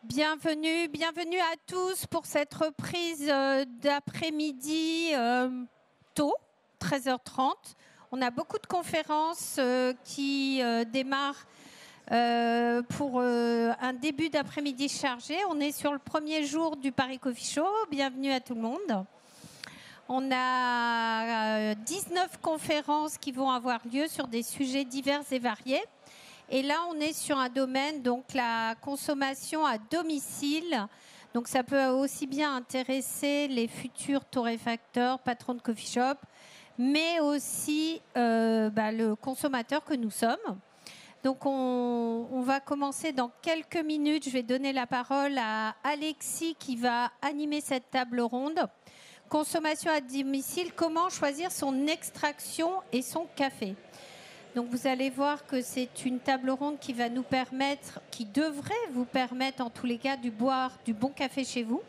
Bienvenue à tous pour cette reprise d'après-midi tôt, 13h30. On a beaucoup de conférences qui démarrent pour un début d'après-midi chargé. On est sur le premier jour du Paris Coffee Show. Bienvenue à tout le monde. On a 19 conférences qui vont avoir lieu sur des sujets divers et variés. Et là, on est sur un domaine, donc la consommation à domicile. Donc ça peut aussi bien intéresser les futurs torréfacteurs, patrons de coffee shop, mais aussi le consommateur que nous sommes. Donc on va commencer dans quelques minutes. Je vais donner la parole à Alexis qui va animer cette table ronde. Consommation à domicile, comment choisir son extraction et son café. Donc vous allez voir que c'est une table ronde qui va nous permettre, qui devrait vous permettre en tous les cas de boire du bon café chez vous.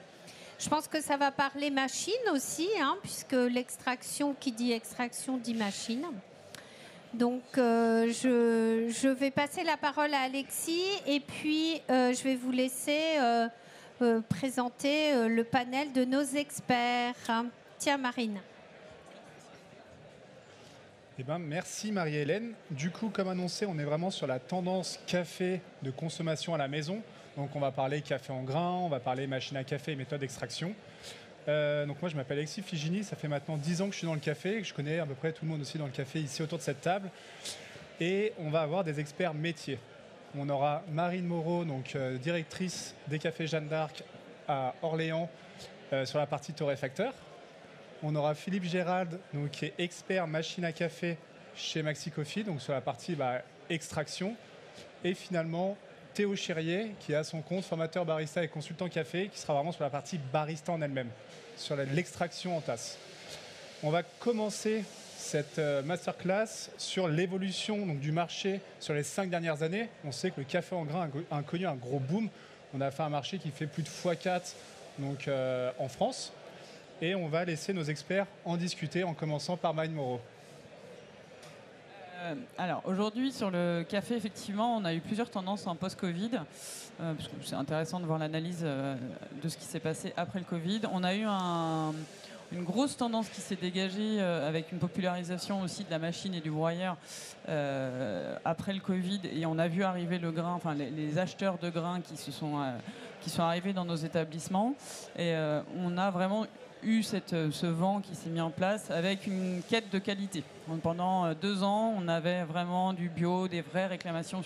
Je pense que ça va parler machine aussi, puisque l'extraction, qui dit extraction, dit machine. Donc je vais passer la parole à Alexis et puis je vais vous laisser présenter le panel de nos experts. Tiens Marine. Eh ben, merci Marie-Hélène. Du coup, comme annoncé, on est vraiment sur la tendance café de consommation à la maison. Donc on va parler café en grains, on va parler machine à café et méthode d'extraction. Donc moi je m'appelle Alexis Figini, ça fait maintenant 10 ans que je suis dans le café, que je connais à peu près tout le monde aussi dans le café ici autour de cette table. Et on va avoir des experts métiers. On aura Marine Moreau, donc directrice des cafés Jeanne d'Arc à Orléans sur la partie torréfacteur. On aura Philippe Gérald, donc, qui est expert machine à café chez Maxi Coffee, donc sur la partie extraction. Et finalement, Théo Chérier, qui est à son compte, formateur barista et consultant café, qui sera vraiment sur la partie barista en elle-même, sur l'extraction en tasse. On va commencer cette masterclass sur l'évolution du marché sur les 5 dernières années. On sait que le café en grains a connu un gros boom. On a fait un marché qui fait plus de x4 donc, en France. Et on va laisser nos experts en discuter en commençant par Marine Moreau. Alors aujourd'hui sur le café, effectivement, on a eu plusieurs tendances en post-Covid, parce que c'est intéressant de voir l'analyse de ce qui s'est passé après le Covid. On a eu une grosse tendance qui s'est dégagée avec une popularisation aussi de la machine et du broyeur après le Covid, et on a vu arriver le grain, enfin les acheteurs de grains qui sont arrivés dans nos établissements, et on a vraiment eu ce vent qui s'est mis en place avec une quête de qualité. Donc, pendant 2 ans, on avait vraiment du bio, des vraies réclamations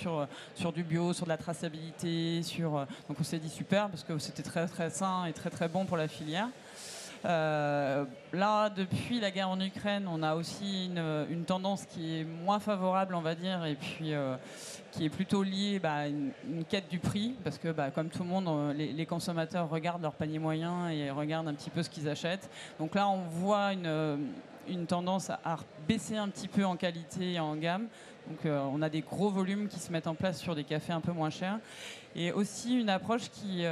sur du bio, sur de la traçabilité, donc on s'est dit super parce que c'était très très sain et très très bon pour la filière. Là, depuis la guerre en Ukraine, on a aussi une tendance qui est moins favorable, on va dire, et puis qui est plutôt liée à une quête du prix, parce que comme tout le monde, les consommateurs regardent leur panier moyen et regardent un petit peu ce qu'ils achètent. Donc là, on voit une tendance à baisser un petit peu en qualité et en gamme. Donc on a des gros volumes qui se mettent en place sur des cafés un peu moins chers. Et aussi une approche qui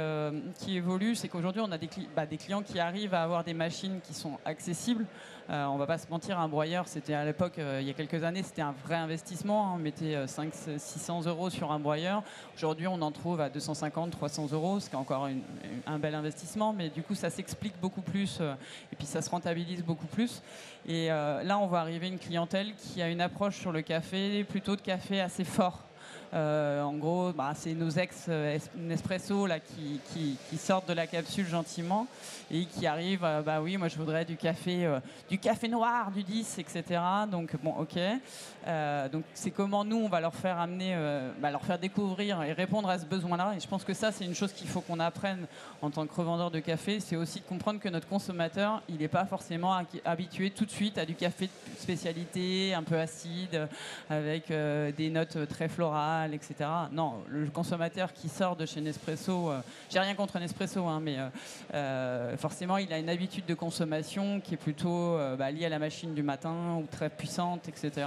évolue, c'est qu'aujourd'hui on a des clients qui arrivent à avoir des machines qui sont accessibles. On ne va pas se mentir, un broyeur, c'était à l'époque, il y a quelques années, c'était un vrai investissement. On mettait 500-600 € sur un broyeur. Aujourd'hui, on en trouve à 250-300 €, ce qui est encore un bel investissement. Mais du coup, ça s'explique beaucoup plus et puis ça se rentabilise beaucoup plus. Et là, on va arriver à une clientèle qui a une approche sur le café, plutôt de café assez fort. En gros, c'est nos ex-Nespresso là, qui sortent de la capsule gentiment et qui arrivent, oui, moi je voudrais du café noir, du 10, etc. Donc bon, ok. Donc c'est comment nous, on va leur faire amener, leur faire découvrir et répondre à ce besoin-là. Et je pense que ça, c'est une chose qu'il faut qu'on apprenne en tant que revendeur de café, c'est aussi de comprendre que notre consommateur, il n'est pas forcément habitué tout de suite à du café de spécialité, un peu acide, avec des notes très florales, etc. Non, le consommateur qui sort de chez Nespresso, j'ai rien contre Nespresso, mais forcément il a une habitude de consommation qui est plutôt liée à la machine du matin ou très puissante, etc.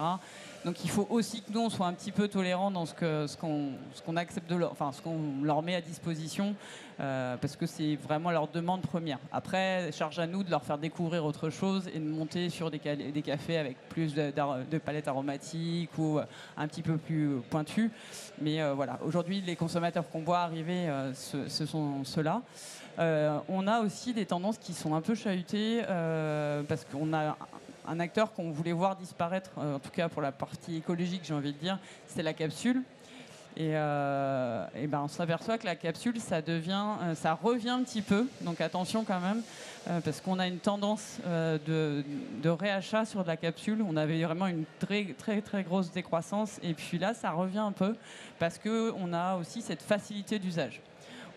Donc il faut aussi que nous on soit un petit peu tolérants dans ce qu'on accepte ce qu'on leur met à disposition, parce que c'est vraiment leur demande première. Après, charge à nous de leur faire découvrir autre chose et de monter sur des cafés avec plus de palettes aromatiques ou un petit peu plus pointues. Mais voilà, aujourd'hui, les consommateurs qu'on voit arriver, ce sont ceux-là. On a aussi des tendances qui sont un peu chahutées parce qu'on a un acteur qu'on voulait voir disparaître, en tout cas pour la partie écologique, j'ai envie de dire, c'est la capsule. Et on s'aperçoit que la capsule, ça revient un petit peu. Donc attention quand même, parce qu'on a une tendance de réachat sur de la capsule. On avait vraiment une très, très, très grosse décroissance. Et puis là, ça revient un peu, parce qu'on a aussi cette facilité d'usage.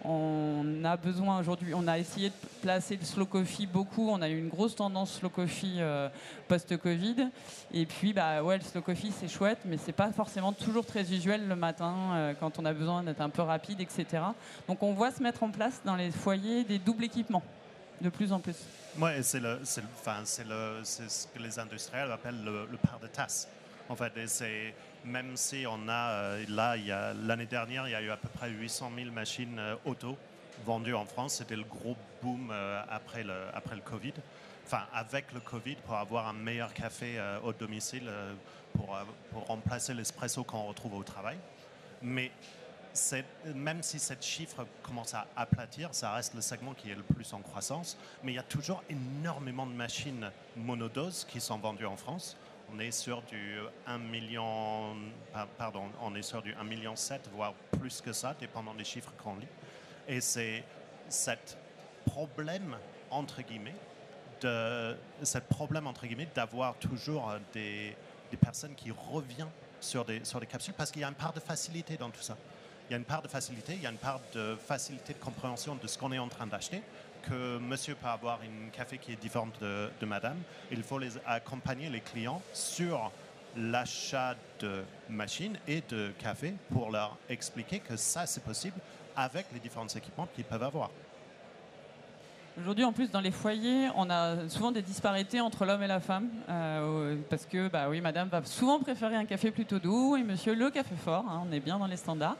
On a besoin aujourd'hui, on a essayé de placer le slow coffee beaucoup. On a eu une grosse tendance slow coffee post-Covid. Et puis, le slow coffee, c'est chouette, mais c'est pas forcément toujours très usuel le matin quand on a besoin d'être un peu rapide, etc. Donc, on voit se mettre en place dans les foyers des doubles équipements, de plus en plus. Ouais, c'est ce que les industriels appellent le par de tasse. En fait, même si on a, l'année dernière, il y a eu à peu près 800 000 machines auto vendues en France. C'était le gros boom après le Covid. Enfin, avec le Covid, pour avoir un meilleur café au domicile, pour remplacer l'espresso qu'on retrouve au travail. Mais même si ce chiffre commence à aplatir, ça reste le segment qui est le plus en croissance. Mais il y a toujours énormément de machines monodoses qui sont vendues en France. On est sur du 1 million, on est sur du 1,7 million, voire plus que ça, dépendant des chiffres qu'on lit. Et c'est cet problème, entre guillemets, d'avoir toujours des personnes qui reviennent sur des capsules, parce qu'il y a une part de facilité dans tout ça. Il y a une part de facilité, il y a une part de facilité de compréhension de ce qu'on est en train d'acheter, que monsieur peut avoir une café qui est différente de madame. Il faut accompagner les clients sur l'achat de machines et de café pour leur expliquer que ça, c'est possible avec les différents équipements qu'ils peuvent avoir. Aujourd'hui, en plus, dans les foyers, on a souvent des disparités entre l'homme et la femme. Parce que, oui, madame va souvent préférer un café plutôt doux et monsieur, le café fort. On est bien dans les standards,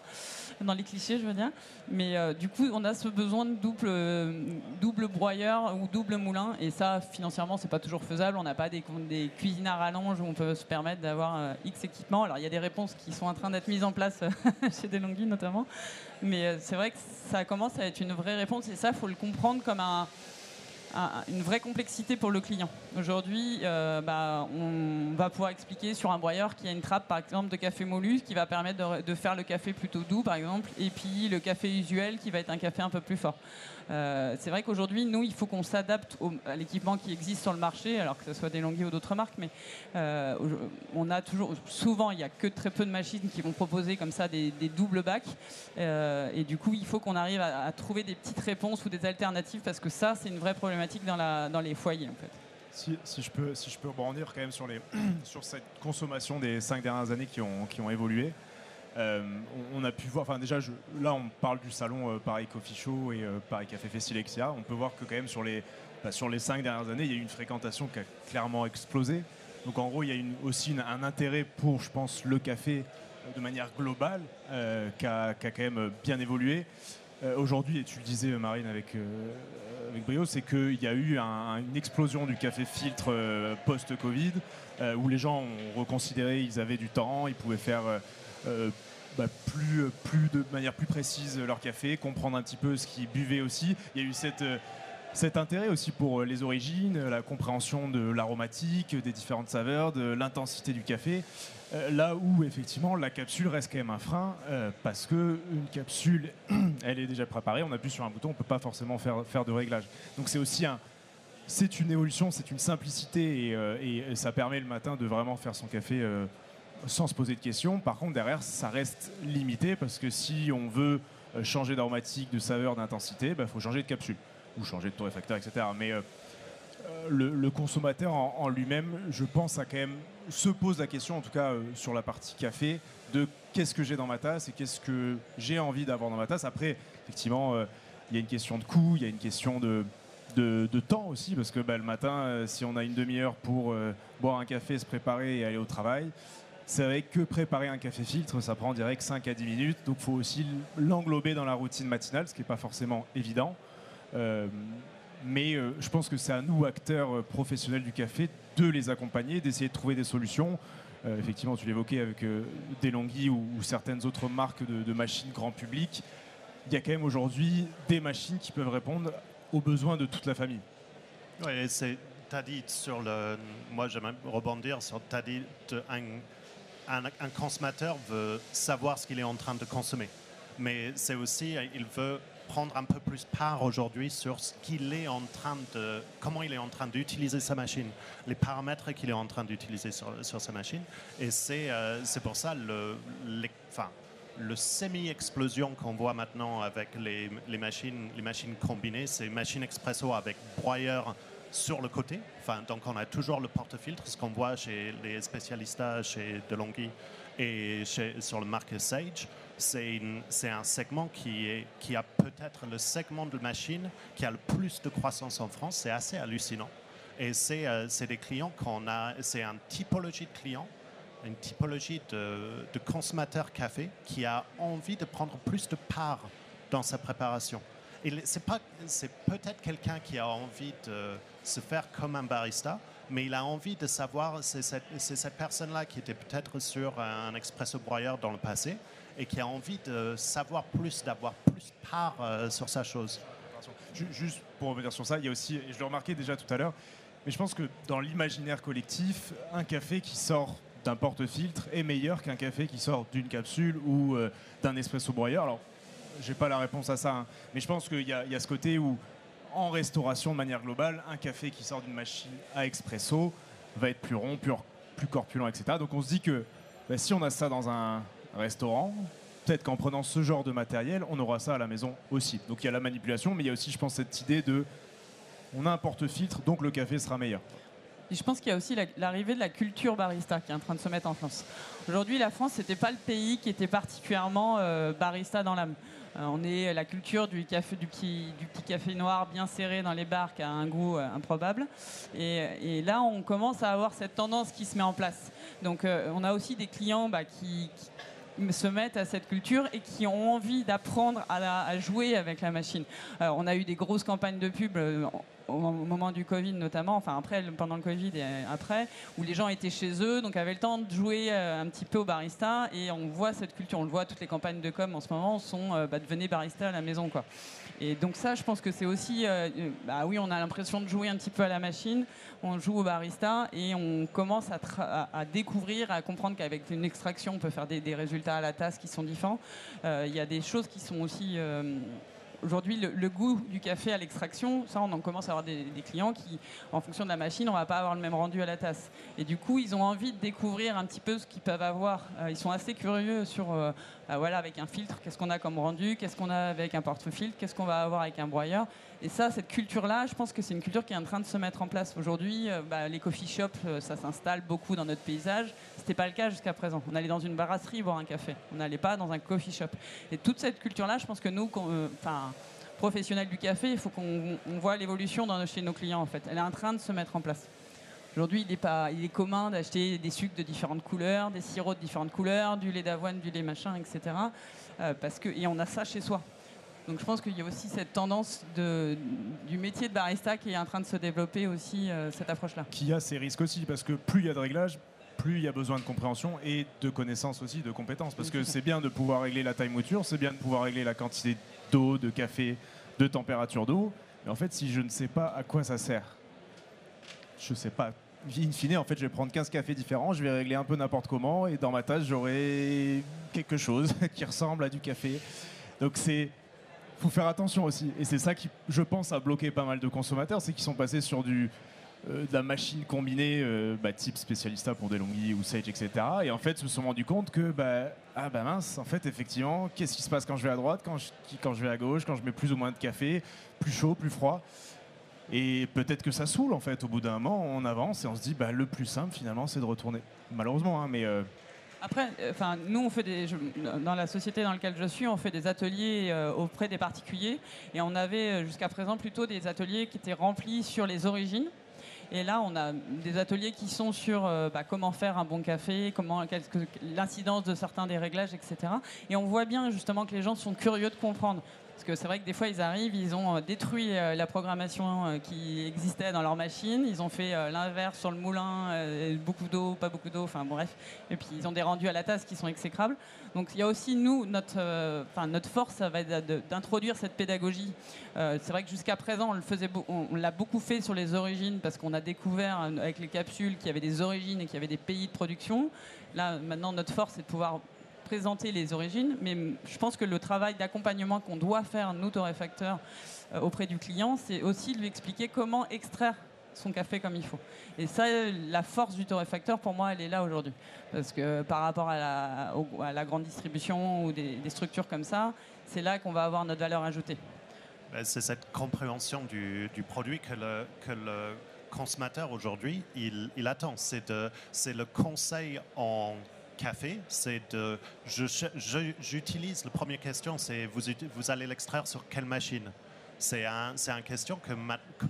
dans les clichés, je veux dire. Mais du coup, on a ce besoin de double broyeur ou double moulin. Et ça, financièrement, c'est pas toujours faisable. On n'a pas des cuisines à rallonge où on peut se permettre d'avoir X équipements. Alors, il y a des réponses qui sont en train d'être mises en place chez DeLonghi, notamment. Mais c'est vrai que ça commence à être une vraie réponse. Et ça, il faut le comprendre comme une vraie complexité pour le client. Aujourd'hui, on va pouvoir expliquer sur un broyeur qu'il y a une trappe, par exemple, de café moulu qui va permettre de faire le café plutôt doux, par exemple, et puis le café usuel qui va être un café un peu plus fort. C'est vrai qu'aujourd'hui, nous, il faut qu'on s'adapte à l'équipement qui existe sur le marché, alors que ce soit DeLonghi ou d'autres marques, mais on a souvent, il n'y a que très peu de machines qui vont proposer comme ça des doubles bacs, et du coup, il faut qu'on arrive à trouver des petites réponses ou des alternatives, parce que ça, c'est une vraie problématique dans les foyers, en fait. Si je peux rebondir quand même sur cette consommation des 5 dernières années qui ont évolué. On a pu voir, enfin déjà, là on parle du salon Paris Coffee Show et Paris Café Festilexia. On peut voir que quand même sur les 5 dernières années, il y a eu une fréquentation qui a clairement explosé. Donc en gros, il y a aussi un intérêt pour, je pense, le café de manière globale qui a quand même bien évolué. Aujourd'hui, et tu le disais Marine avec brio, c'est qu'il y a eu une explosion du café filtre post-Covid où les gens ont reconsidéré, ils avaient du temps, ils pouvaient faire de manière plus précise leur café, comprendre un petit peu ce qu'ils buvaient aussi. Il y a eu cet intérêt aussi pour les origines, la compréhension de l'aromatique, des différentes saveurs, de l'intensité du café. Là où effectivement la capsule reste quand même un frein parce que une capsule, elle est déjà préparée, on appuie sur un bouton, on ne peut pas forcément faire de réglage. Donc c'est aussi c'est une évolution, c'est une simplicité et ça permet le matin de vraiment faire son café sans se poser de questions. Par contre, derrière, ça reste limité parce que si on veut changer d'aromatique, de saveur, d'intensité, il faut changer de capsule ou changer de torréfacteur, etc. Mais le consommateur en lui-même, je pense, se pose la question, en tout cas sur la partie café, de qu'est-ce que j'ai dans ma tasse et qu'est-ce que j'ai envie d'avoir dans ma tasse. Après, effectivement, il y a une question de coût, il y a une question de temps aussi, parce que le matin, si on a une demi-heure pour boire un café, se préparer et aller au travail, c'est vrai que préparer un café filtre, ça prend direct 5 à 10 minutes, donc il faut aussi l'englober dans la routine matinale, ce qui n'est pas forcément évident. Mais je pense que c'est à nous, acteurs professionnels du café, de les accompagner, d'essayer de trouver des solutions. Effectivement, tu l'évoquais avec DeLonghi ou certaines autres marques de machines grand public. Il y a quand même aujourd'hui des machines qui peuvent répondre aux besoins de toute la famille. Oui, tu as dit sur le. Moi, j'aimerais rebondir sur. Tu as dit un consommateur veut savoir ce qu'il est en train de consommer. Mais c'est aussi, il veut prendre un peu plus part aujourd'hui sur ce qu'il est en train de, comment il est en train d'utiliser sa machine, les paramètres qu'il est en train d'utiliser sur sa machine. Et c'est pour ça le semi-explosion qu'on voit maintenant avec les machines combinées, c'est machines expresso avec broyeur sur le côté. Donc on a toujours le porte-filtre, ce qu'on voit chez les spécialistas, chez DeLonghi et sur le marque Sage. C'est un segment qui a peut-être le segment de machine qui a le plus de croissance en France. C'est assez hallucinant. Et c'est des clients qu'on a, c'est une typologie de clients, une typologie de consommateurs café qui a envie de prendre plus de part dans sa préparation. Et c'est peut-être quelqu'un qui a envie de se faire comme un barista, mais il a envie de savoir, c'est cette personne-là qui était peut-être sur un expresso broyeur dans le passé et qui a envie de savoir plus, d'avoir plus part sur sa chose. Juste pour revenir sur ça, il y a aussi, et je le remarquais déjà tout à l'heure, mais je pense que dans l'imaginaire collectif, un café qui sort d'un porte-filtre est meilleur qu'un café qui sort d'une capsule ou d'un espresso broyeur. Alors, j'ai pas la réponse à ça, hein, mais je pense qu'il y a ce côté où, en restauration de manière globale, un café qui sort d'une machine à expresso va être plus rond, plus corpulent, etc. Donc on se dit que si on a ça dans un restaurant, peut-être qu'en prenant ce genre de matériel, on aura ça à la maison aussi. Donc il y a la manipulation, mais il y a aussi, je pense, cette idée de on a un porte-filtre, donc le café sera meilleur. Et je pense qu'il y a aussi l'arrivée de la culture barista qui est en train de se mettre en France. Aujourd'hui, la France, c'était pas le pays qui était particulièrement barista dans l'âme. On est la culture du petit café noir bien serré dans les bars qui a un goût improbable. Et là, on commence à avoir cette tendance qui se met en place. Donc, on a aussi des clients qui se mettent à cette culture et qui ont envie d'apprendre à jouer avec la machine. On a eu des grosses campagnes de pub au moment du Covid notamment, enfin après, pendant le Covid et après, où les gens étaient chez eux, donc avaient le temps de jouer un petit peu au barista, et on voit cette culture, on le voit, toutes les campagnes de com en ce moment sont devenez barista à la maison, quoi. Et donc ça, je pense que c'est aussi, oui, on a l'impression de jouer un petit peu à la machine, on joue au barista et on commence à découvrir, à comprendre qu'avec une extraction, on peut faire des résultats à la tasse qui sont différents. Il y a des choses qui sont aussi... Aujourd'hui, le goût du café à l'extraction, ça, on en commence à avoir des clients qui, en fonction de la machine, on va pas avoir le même rendu à la tasse. Et du coup, ils ont envie de découvrir un petit peu ce qu'ils peuvent avoir. Ils sont assez curieux sur, voilà, avec un filtre, qu'est-ce qu'on a comme rendu, qu'est-ce qu'on a avec un porte-filtre, qu'est-ce qu'on va avoir avec un broyeur. Et ça, cette culture-là, je pense que c'est une culture qui est en train de se mettre en place. Aujourd'hui, les coffee shops, ça s'installe beaucoup dans notre paysage. C'était pas le cas jusqu'à présent. On allait dans une brasserie boire un café. On n'allait pas dans un coffee shop. Et toute cette culture-là, je pense que nous, professionnels du café, il faut qu'on voit l'évolution chez nos clients, en fait. Elle est en train de se mettre en place. Aujourd'hui, il est commun d'acheter des sucres de différentes couleurs, des sirops de différentes couleurs, du lait d'avoine, du lait machin, etc. Et on a ça chez soi. Donc je pense qu'il y a aussi cette tendance du métier de barista qui est en train de se développer aussi, cette approche-là. Qui a ses risques aussi, parce que plus il y a de réglages, plus il y a besoin de compréhension et de connaissances aussi, de compétences. Parce que c'est bien de pouvoir régler la taille mouture, c'est bien de pouvoir régler la quantité d'eau, de café, de température d'eau. Mais en fait, si je ne sais pas à quoi ça sert, je ne sais pas. In fine, en fait, je vais prendre 15 cafés différents, je vais régler un peu n'importe comment, et dans ma tasse, j'aurai quelque chose qui ressemble à du café. Donc faut faire attention aussi. Et c'est ça qui, je pense, a bloqué pas mal de consommateurs, c'est qu'ils sont passés sur de la machine combinée type spécialista pour DeLonghi ou Sage, etc. Et en fait, se sont rendus compte que mince, en fait, effectivement, qu'est-ce qui se passe quand je vais à droite, quand je vais à gauche, quand je mets plus ou moins de café, plus chaud, plus froid. Et peut-être que ça saoule, en fait. Au bout d'un moment, on avance et on se dit, le plus simple, finalement, c'est de retourner. Malheureusement, hein, mais... Après, nous, on fait dans la société dans laquelle je suis, on fait des ateliers auprès des particuliers. Et on avait jusqu'à présent plutôt des ateliers qui étaient remplis sur les origines. Et là, on a des ateliers qui sont sur comment faire un bon café, l'incidence de certains des réglages, etc. Et on voit bien justement que les gens sont curieux de comprendre Parce que c'est vrai que des fois, ils arrivent, ils ont détruit la programmation qui existait dans leur machine. Ils ont fait l'inverse sur le moulin, beaucoup d'eau, pas beaucoup d'eau, enfin bref. Et puis, ils ont des rendus à la tasse qui sont exécrables. Donc, il y a aussi, nous, notre force, ça va être d'introduire cette pédagogie. C'est vrai que jusqu'à présent, on l'a beaucoup fait sur les origines parce qu'on a découvert avec les capsules qu'il y avait des origines et qu'il y avait des pays de production. Là, maintenant, notre force, c'est de pouvoir présenter les origines, mais je pense que le travail d'accompagnement qu'on doit faire, nous, torréfacteurs, auprès du client, c'est aussi de lui expliquer comment extraire son café comme il faut. Et ça, la force du torréfacteur, pour moi, elle est là aujourd'hui. Parce que par rapport à la grande distribution ou des structures comme ça, c'est là qu'on va avoir notre valeur ajoutée. C'est cette compréhension du produit que le consommateur aujourd'hui, il attend. C'est le conseil en café, j'utilise, la première question, c'est vous allez l'extraire sur quelle machine? C'est une question que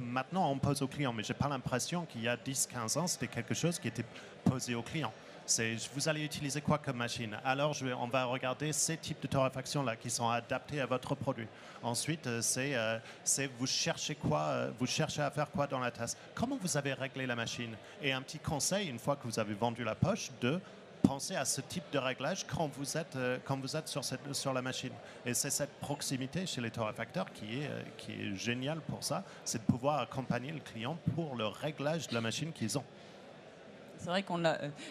maintenant on pose aux clients, mais je n'ai pas l'impression qu'il y a 10-15 ans, c'était quelque chose qui était posé aux clients. C'est vous allez utiliser quoi comme machine? Alors on va regarder ces types de torréfaction-là qui sont adaptés à votre produit. Ensuite, c'est vous cherchez quoi? Vous cherchez à faire quoi dans la tasse? Comment vous avez réglé la machine? Et un petit conseil, une fois que vous avez vendu la poche, de penser à ce type de réglage quand vous êtes sur la machine. Et c'est cette proximité chez les torréfacteurs qui est géniale pour ça, c'est de pouvoir accompagner le client pour le réglage de la machine qu'ils ont. C'est vrai qu'on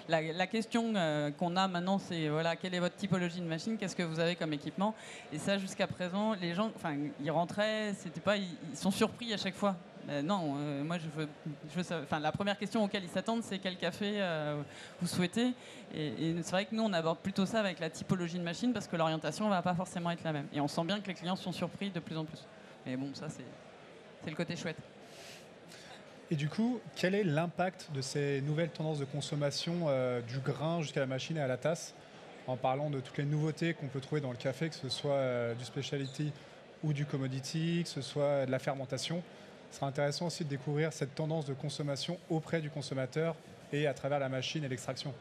la question qu'on a maintenant, c'est voilà, quelle est votre typologie de machine, qu'est-ce que vous avez comme équipement? Et ça, jusqu'à présent, les gens, ils rentraient, c'était pas, ils sont surpris à chaque fois. Non, moi je veux la première question auquel ils s'attendent, c'est quel café vous souhaitez. Et c'est vrai que nous, on aborde plutôt ça avec la typologie de machine parce que l'orientation va pas forcément être la même. Et on sent bien que les clients sont surpris de plus en plus. Mais bon, ça c'est le côté chouette. Et du coup, quel est l'impact de ces nouvelles tendances de consommation du grain jusqu'à la machine et à la tasse, en parlant de toutes les nouveautés qu'on peut trouver dans le café, que ce soit du specialty ou du commodity, que ce soit de la fermentation? Ce sera intéressant aussi de découvrir cette tendance de consommation auprès du consommateur et à travers la machine et l'extraction.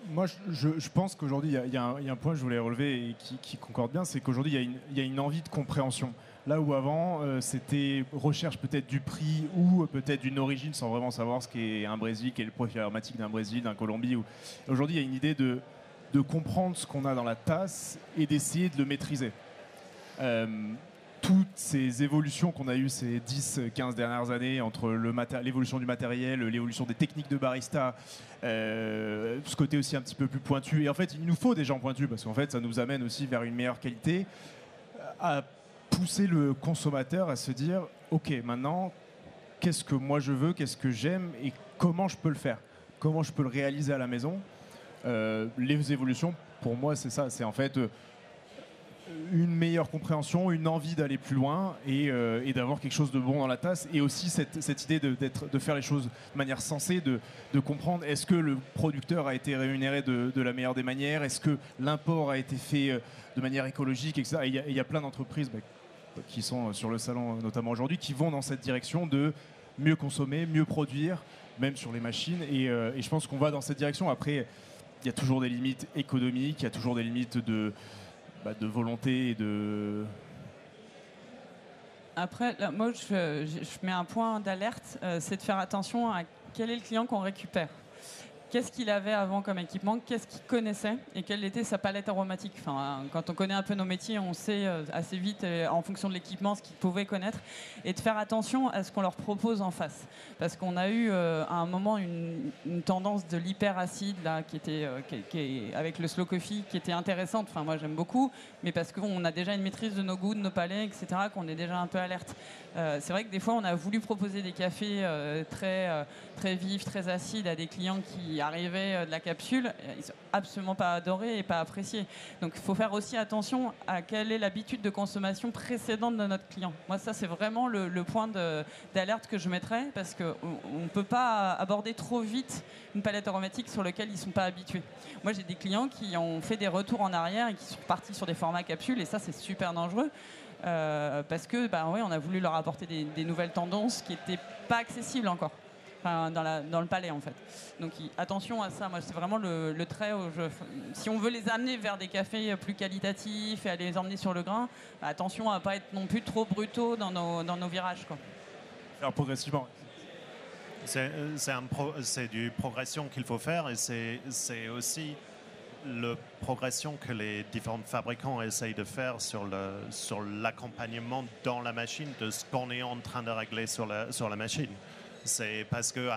Moi, je pense qu'aujourd'hui, il y a un point que je voulais relever et qui concorde bien, c'est qu'aujourd'hui, il y a une envie de compréhension. Là où avant, c'était recherche peut-être du prix ou peut-être d'une origine sans vraiment savoir ce qu'est un Brésil, quel est le profil aromatique d'un Brésil, d'un Colombie. Aujourd'hui, il y a une idée de comprendre ce qu'on a dans la tasse et d'essayer de le maîtriser. Toutes ces évolutions qu'on a eues ces 10-15 dernières années entre l'évolution du matériel, l'évolution des techniques de barista, ce côté aussi un petit peu plus pointu. Et en fait, il nous faut des gens pointus parce qu'en fait, ça nous amène aussi vers une meilleure qualité, à pousser le consommateur à se dire « Ok, maintenant, qu'est-ce que moi je veux, qu'est-ce que j'aime et comment je peux le faire? Comment je peux le réaliser à la maison ?» Les évolutions, pour moi, c'est ça. C'est en fait une meilleure compréhension, une envie d'aller plus loin et d'avoir quelque chose de bon dans la tasse, et aussi cette idée de faire les choses de manière sensée, de comprendre est-ce que le producteur a été rémunéré de la meilleure des manières, est-ce que l'import a été fait de manière écologique, etc. Et il y a plein d'entreprises qui sont sur le salon notamment aujourd'hui, qui vont dans cette direction de mieux consommer, mieux produire, même sur les machines, et je pense qu'on va dans cette direction. Après, il y a toujours des limites économiques, il y a toujours des limites de volonté et de... Après, là, moi, je mets un point d'alerte, c'est de faire attention à quel est le client qu'on récupère. Qu'est-ce qu'il avait avant comme équipement, qu'est-ce qu'il connaissait et quelle était sa palette aromatique. Enfin, quand on connaît un peu nos métiers, on sait assez vite, en fonction de l'équipement, ce qu'ils pouvaient connaître, et de faire attention à ce qu'on leur propose en face. Parce qu'on a eu à un moment une tendance de l'hyperacide là, qui est avec le slow coffee, qui était intéressante. Enfin, moi j'aime beaucoup, mais parce qu'on a déjà une maîtrise de nos goûts, de nos palais, etc., qu'on est déjà un peu alerte. C'est vrai que des fois, on a voulu proposer des cafés très vifs, très acides à des clients qui arrivaient de la capsule. Ils ne sont absolument pas adorés et pas appréciés. Donc, il faut faire aussi attention à quelle est l'habitude de consommation précédente de notre client. Moi, ça, c'est vraiment le point d'alerte que je mettrais, parce qu'on ne peut pas aborder trop vite une palette aromatique sur laquelle ils ne sont pas habitués. Moi, j'ai des clients qui ont fait des retours en arrière et qui sont partis sur des formats capsules, et ça, c'est super dangereux. Parce que oui, on a voulu leur apporter des nouvelles tendances qui n'étaient pas accessibles encore. enfin, dans le palais en fait. Donc attention à ça, moi c'est vraiment le trait où si on veut les amener vers des cafés plus qualitatifs et à les emmener sur le grain, attention à ne pas être non plus trop brutaux dans nos virages, quoi. Alors progressivement. C'est du progression qu'il faut faire et c'est aussi la progression que les différents fabricants essayent de faire sur l'accompagnement dans la machine de ce qu'on est en train de régler sur la machine. C'est parce que,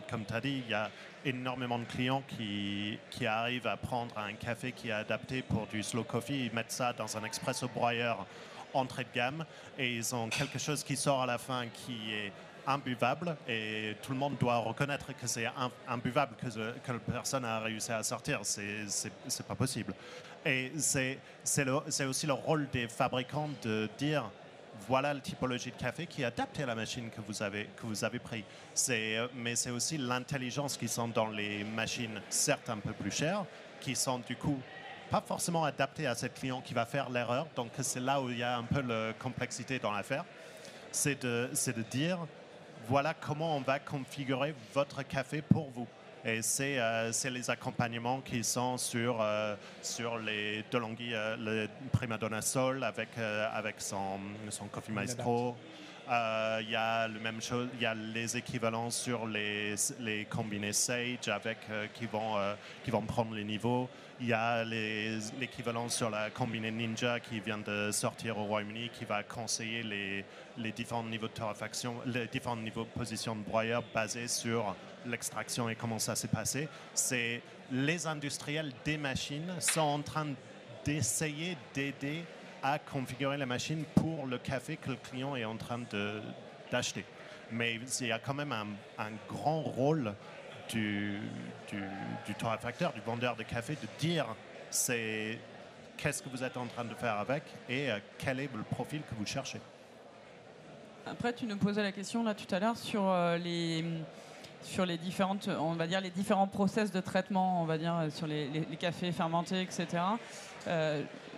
comme tu as dit, il y a énormément de clients qui arrivent à prendre un café qui est adapté pour du slow coffee, ils mettent ça dans un espresso broyeur entrée de gamme et ils ont quelque chose qui sort à la fin qui est imbuvable et tout le monde doit reconnaître que c'est imbuvable que personne a réussi à sortir. C'est pas possible. Et c'est aussi le rôle des fabricants de dire voilà la typologie de café qui est adaptée à la machine que vous avez pris. Mais c'est aussi l'intelligence qui sont dans les machines, certes un peu plus chères, qui sont du coup pas forcément adaptées à ce client qui va faire l'erreur. Donc c'est là où il y a un peu de complexité dans l'affaire. C'est de dire voilà comment on va configurer votre café pour vous. Et c'est les accompagnements qui sont sur les DeLonghi, le Prima Donna Sol avec son Coffee Maestro. Il y a la même chose, il y a les équivalents sur les combinés Sage qui vont prendre les niveaux. Il y a l'équivalent sur la combinée Ninja qui vient de sortir au Royaume-Uni qui va conseiller les différents niveaux de torréfaction, les différents niveaux de position de broyeur basés sur l'extraction et comment ça s'est passé. C'est les industriels des machines sont en train d'essayer d'aider à configurer la machine pour le café que le client est en train d'acheter. Mais il y a quand même un grand rôle du torréfacteur, du vendeur de café, de dire qu'est-ce que vous êtes en train de faire avec et quel est le profil que vous cherchez. Après, tu nous posais la question là tout à l'heure sur les différentes, on va dire les différents process de traitement, on va dire sur les cafés fermentés, etc.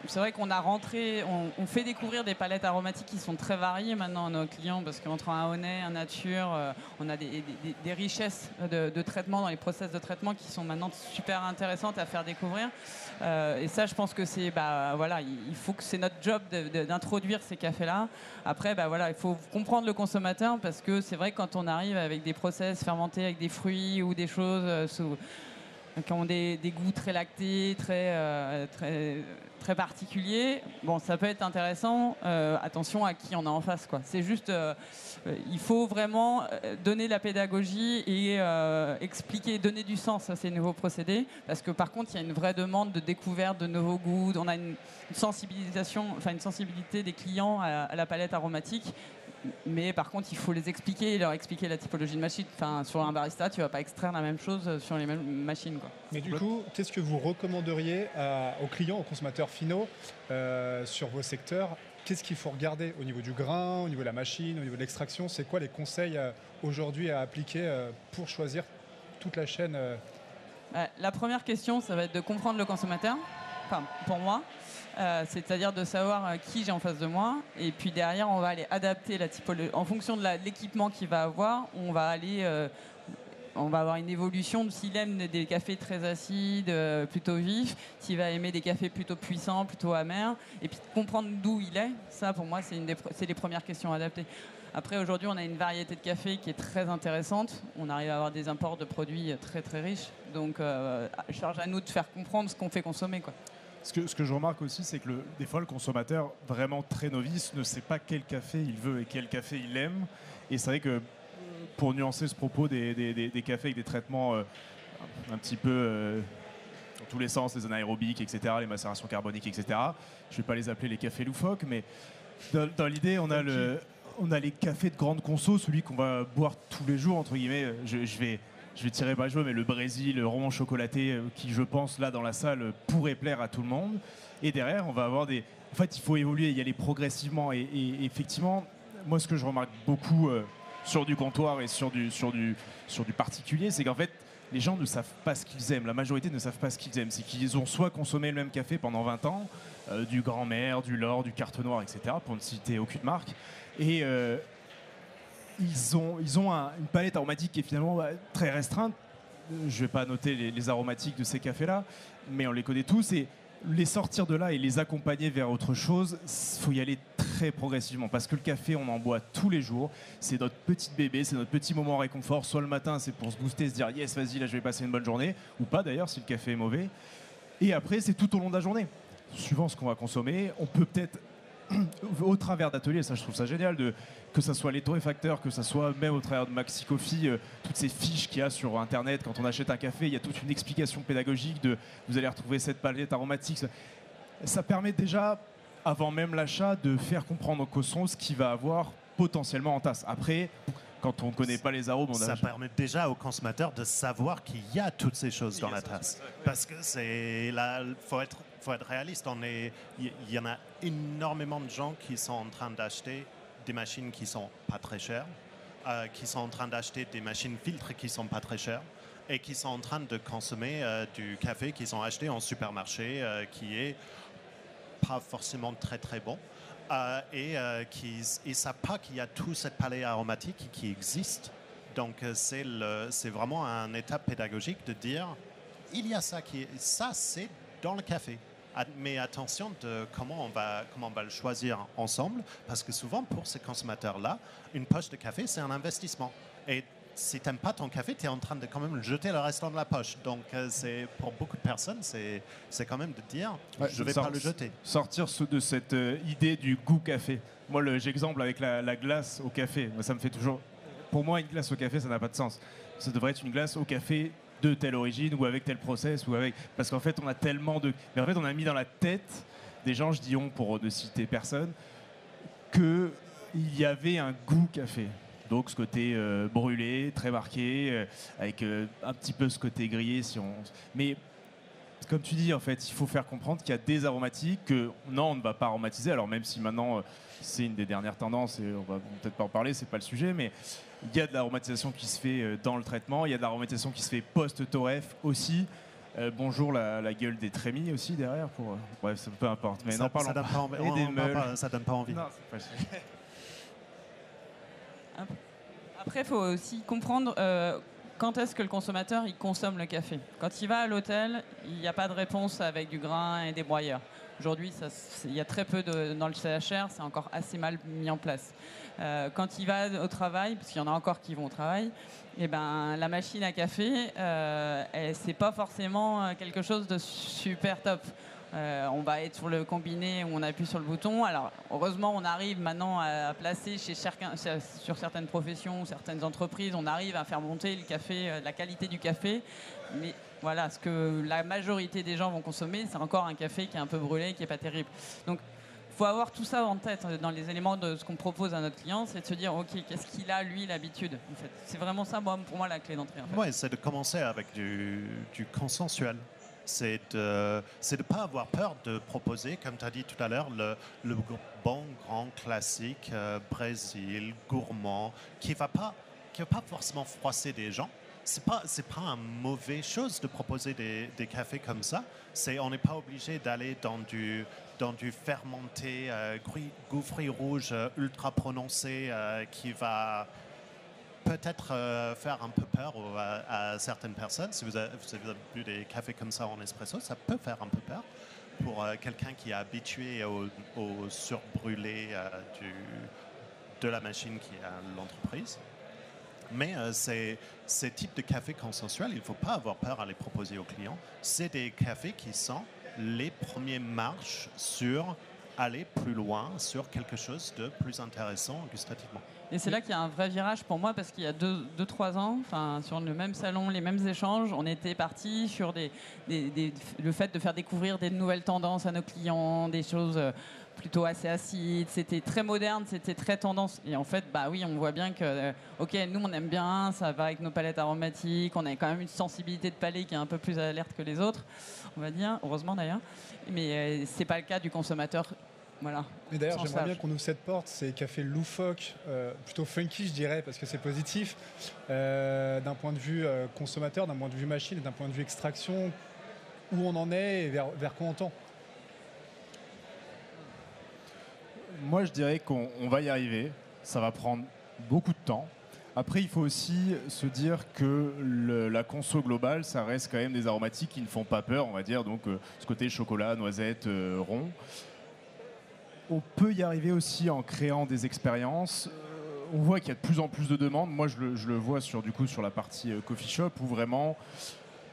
C'est vrai qu'on on fait découvrir des palettes aromatiques qui sont très variées maintenant à nos clients parce qu'entre un honnête, un nature, on a des richesses de traitement dans les process de traitement qui sont maintenant super intéressantes à faire découvrir. Et ça, je pense que il faut que c'est notre job d'introduire ces cafés-là. Après, il faut comprendre le consommateur parce que c'est vrai que quand on arrive avec des process fermentés avec des fruits ou des choses qui ont des goûts très lactés, très particuliers. Bon, ça peut être intéressant. Attention à qui on a en face, quoi. C'est juste, il faut vraiment donner la pédagogie et expliquer, donner du sens à ces nouveaux procédés. Parce que par contre, il y a une vraie demande de découverte de nouveaux goûts. On a une sensibilité des clients à la palette aromatique. Mais par contre, il faut les expliquer et leur expliquer la typologie de machine. Enfin, sur un barista, tu ne vas pas extraire la même chose sur les mêmes machines, quoi. Mais du coup, qu'est-ce que vous recommanderiez aux clients, aux consommateurs finaux sur vos secteurs? Qu'est-ce qu'il faut regarder au niveau du grain, au niveau de la machine, au niveau de l'extraction? C'est quoi les conseils aujourd'hui à appliquer pour choisir toute la chaîne La première question, ça va être de comprendre le consommateur, enfin, pour moi. C'est-à-dire de savoir qui j'ai en face de moi. Et puis derrière, on va aller adapter la typologie. En fonction de l'équipement qu'il va avoir, on va avoir une évolution. S'il aime des cafés très acides, plutôt vifs, s'il va aimer des cafés plutôt puissants, plutôt amers. Et puis comprendre d'où il est, ça pour moi, c'est les premières questions à adapter. Après, aujourd'hui, on a une variété de café qui est très intéressante. On arrive à avoir des imports de produits très très riches. Donc, charge à nous de faire comprendre ce qu'on fait consommer, quoi. Ce que je remarque aussi, c'est que des fois, le consommateur vraiment très novice ne sait pas quel café il veut et quel café il aime. Et c'est vrai que pour nuancer ce propos des cafés avec des traitements un petit peu dans tous les sens, les anaérobiques, etc., les macérations carboniques, etc., je ne vais pas les appeler les cafés loufoques, mais dans l'idée, on a les cafés de grande conso, celui qu'on va boire tous les jours, entre guillemets. Je vais tirer pas jouer, mais le Brésil, le roman chocolaté, qui, je pense, là, dans la salle, pourrait plaire à tout le monde. Et derrière, on va avoir des... En fait, il faut évoluer, y aller progressivement. Et effectivement, moi, ce que je remarque beaucoup sur du comptoir et sur du particulier, c'est qu'en fait, les gens ne savent pas ce qu'ils aiment. La majorité ne savent pas ce qu'ils aiment. C'est qu'ils ont soit consommé le même café pendant 20 ans, du Grand-Mère, du L'Or, du Carte Noire, etc., pour ne citer aucune marque. ils ont une palette aromatique qui est finalement très restreinte. Je ne vais pas noter les aromatiques de ces cafés-là, mais on les connaît tous. Et les sortir de là et les accompagner vers autre chose, il faut y aller très progressivement. Parce que le café, on en boit tous les jours. C'est notre petit bébé, c'est notre petit moment réconfort. Soit le matin, c'est pour se booster, se dire « yes, vas-y, là, je vais passer une bonne journée ». Ou pas d'ailleurs, si le café est mauvais. Et après, c'est tout au long de la journée. Suivant ce qu'on va consommer, on peut peut-être au travers d'ateliers, ça je trouve ça génial, que ce soit les torréfacteurs, que ce soit même au travers de Maxi Coffee, toutes ces fiches qu'il y a sur internet quand on achète un café, il y a toute une explication pédagogique de vous allez retrouver cette palette aromatique. Ça permet déjà, avant même l'achat, de faire comprendre au consommateur ce qu'il va avoir potentiellement en tasse. Après, quand on ne connaît pas les arômes, ça permet déjà au consommateur de savoir qu'il y a toutes ces choses dans la tasse. Parce que c'est là, faut être réaliste. Il y en a énormément de gens qui sont en train d'acheter des machines qui sont pas très chères, qui sont en train d'acheter des machines filtres qui sont pas très chères, et qui sont en train de consommer du café qu'ils ont acheté en supermarché, qui est pas forcément très très bon. Et qui ne savent pas qu'il y a tout cette palette aromatique qui existe. Donc c'est vraiment une étape pédagogique de dire il y a ça c'est dans le café. Mais attention de comment on va le choisir ensemble, parce que souvent pour ces consommateurs-là, une poche de café c'est un investissement. Et si tu n'aimes pas ton café, tu es en train de quand même jeter le restant de la poche. Donc c'est pour beaucoup de personnes, c'est quand même de dire je ne vais pas le jeter. Sortir de cette idée du goût café. Moi, j'exemple avec la glace au café, ça me fait toujours... Pour moi, une glace au café, ça n'a pas de sens. Ça devrait être une glace au café de telle origine ou avec tel process. Parce qu'en fait, on a tellement de... Mais en fait, on a mis dans la tête des gens, je dis on pour ne citer personne, qu'il y avait un goût café. Donc ce côté brûlé, très marqué, avec un petit peu ce côté grillé. Mais comme tu dis, en fait, il faut faire comprendre qu'il y a des aromatiques que non, on ne va pas aromatiser. Alors même si maintenant c'est une des dernières tendances et on va peut-être pas en parler, c'est pas le sujet, mais il y a de l'aromatisation qui se fait dans le traitement, il y a de l'aromatisation qui se fait post-torref aussi. Bonjour la gueule des trémies aussi derrière. Bref, peu importe. Mais ça donne pas envie. Non, c'est pas Après, il faut aussi comprendre quand est-ce que le consommateur il consomme le café. Quand il va à l'hôtel, il n'y a pas de réponse avec du grain et des broyeurs. Aujourd'hui, il y a très peu dans le CHR, c'est encore assez mal mis en place. Quand il va au travail, parce qu'il y en a encore qui vont au travail, eh ben, la machine à café, c'est pas forcément quelque chose de super top. On va être sur le combiné où on appuie sur le bouton. Alors, heureusement, on arrive maintenant à placer sur certaines professions, certaines entreprises, on arrive à faire monter le café, la qualité du café. Mais voilà, ce que la majorité des gens vont consommer, c'est encore un café qui est un peu brûlé, qui n'est pas terrible. Donc, il faut avoir tout ça en tête dans les éléments de ce qu'on propose à notre client, c'est de se dire, OK, qu'est-ce qu'il a, lui, l'habitude en fait. C'est vraiment ça, pour moi, la clé d'entrée. En fait. Oui, c'est de commencer avec du consensuel. C'est de ne pas avoir peur de proposer, comme tu as dit tout à l'heure, le bon grand classique Brésil, gourmand, qui ne va pas forcément froisser des gens. C'est pas une mauvaise chose de proposer des cafés comme ça. On n'est pas obligé d'aller dans du fermenté, goût fruits rouges ultra prononcé qui va peut-être faire un peu peur à certaines personnes. Si vous avez bu des cafés comme ça en espresso, ça peut faire un peu peur pour quelqu'un qui est habitué au surbrûlé de la machine qui est à l'entreprise. Mais ces types de cafés consensuels, il ne faut pas avoir peur à les proposer aux clients. C'est des cafés qui sont les premières marches sur aller plus loin, sur quelque chose de plus intéressant gustativement. Et c'est là qu'il y a un vrai virage pour moi, parce qu'il y a 2-3 ans, sur le même salon, les mêmes échanges, on était parti sur le fait de faire découvrir des nouvelles tendances à nos clients, des choses plutôt assez acides. C'était très moderne, c'était très tendance. Et en fait, bah oui, on voit bien que, OK, nous on aime bien, ça va avec nos palettes aromatiques, on a quand même une sensibilité de palais qui est un peu plus alerte que les autres, on va dire, heureusement d'ailleurs. Mais c'est pas le cas du consommateur. Voilà. Et d'ailleurs, j'aimerais bien qu'on ouvre cette porte, ces cafés loufoques, plutôt funky, je dirais, parce que c'est positif, d'un point de vue consommateur, d'un point de vue machine, d'un point de vue extraction, où on en est et vers quoi on tend. Moi, je dirais qu'on va y arriver. Ça va prendre beaucoup de temps. Après, il faut aussi se dire que la conso globale, ça reste quand même des aromatiques qui ne font pas peur, on va dire. Donc, ce côté chocolat, noisette, rond. On peut y arriver aussi en créant des expériences. On voit qu'il y a de plus en plus de demandes. Moi, je le vois sur la partie coffee shop où vraiment,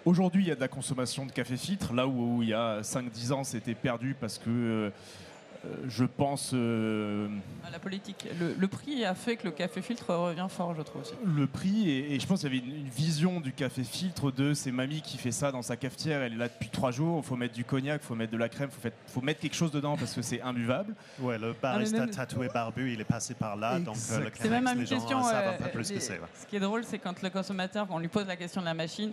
aujourd'hui, il y a de la consommation de café filtre. Là où il y a 5-10 ans, c'était perdu parce que je pense... La politique. Le prix a fait que le café filtre revient fort, je trouve aussi. Le prix, et je pense qu'il y avait une vision du café filtre de c'est mamie qui fait ça dans sa cafetière, elle est là depuis 3 jours, il faut mettre du cognac, il faut mettre de la crème, il faut mettre quelque chose dedans parce que c'est imbuvable. Ouais, le barista tatoué barbu, il est passé par là, donc le c'est même Chemex, une les gens question. savent un peu plus ce que c'est. Ouais. Ce qui est drôle, c'est quand le consommateur, quand on lui pose la question de la machine,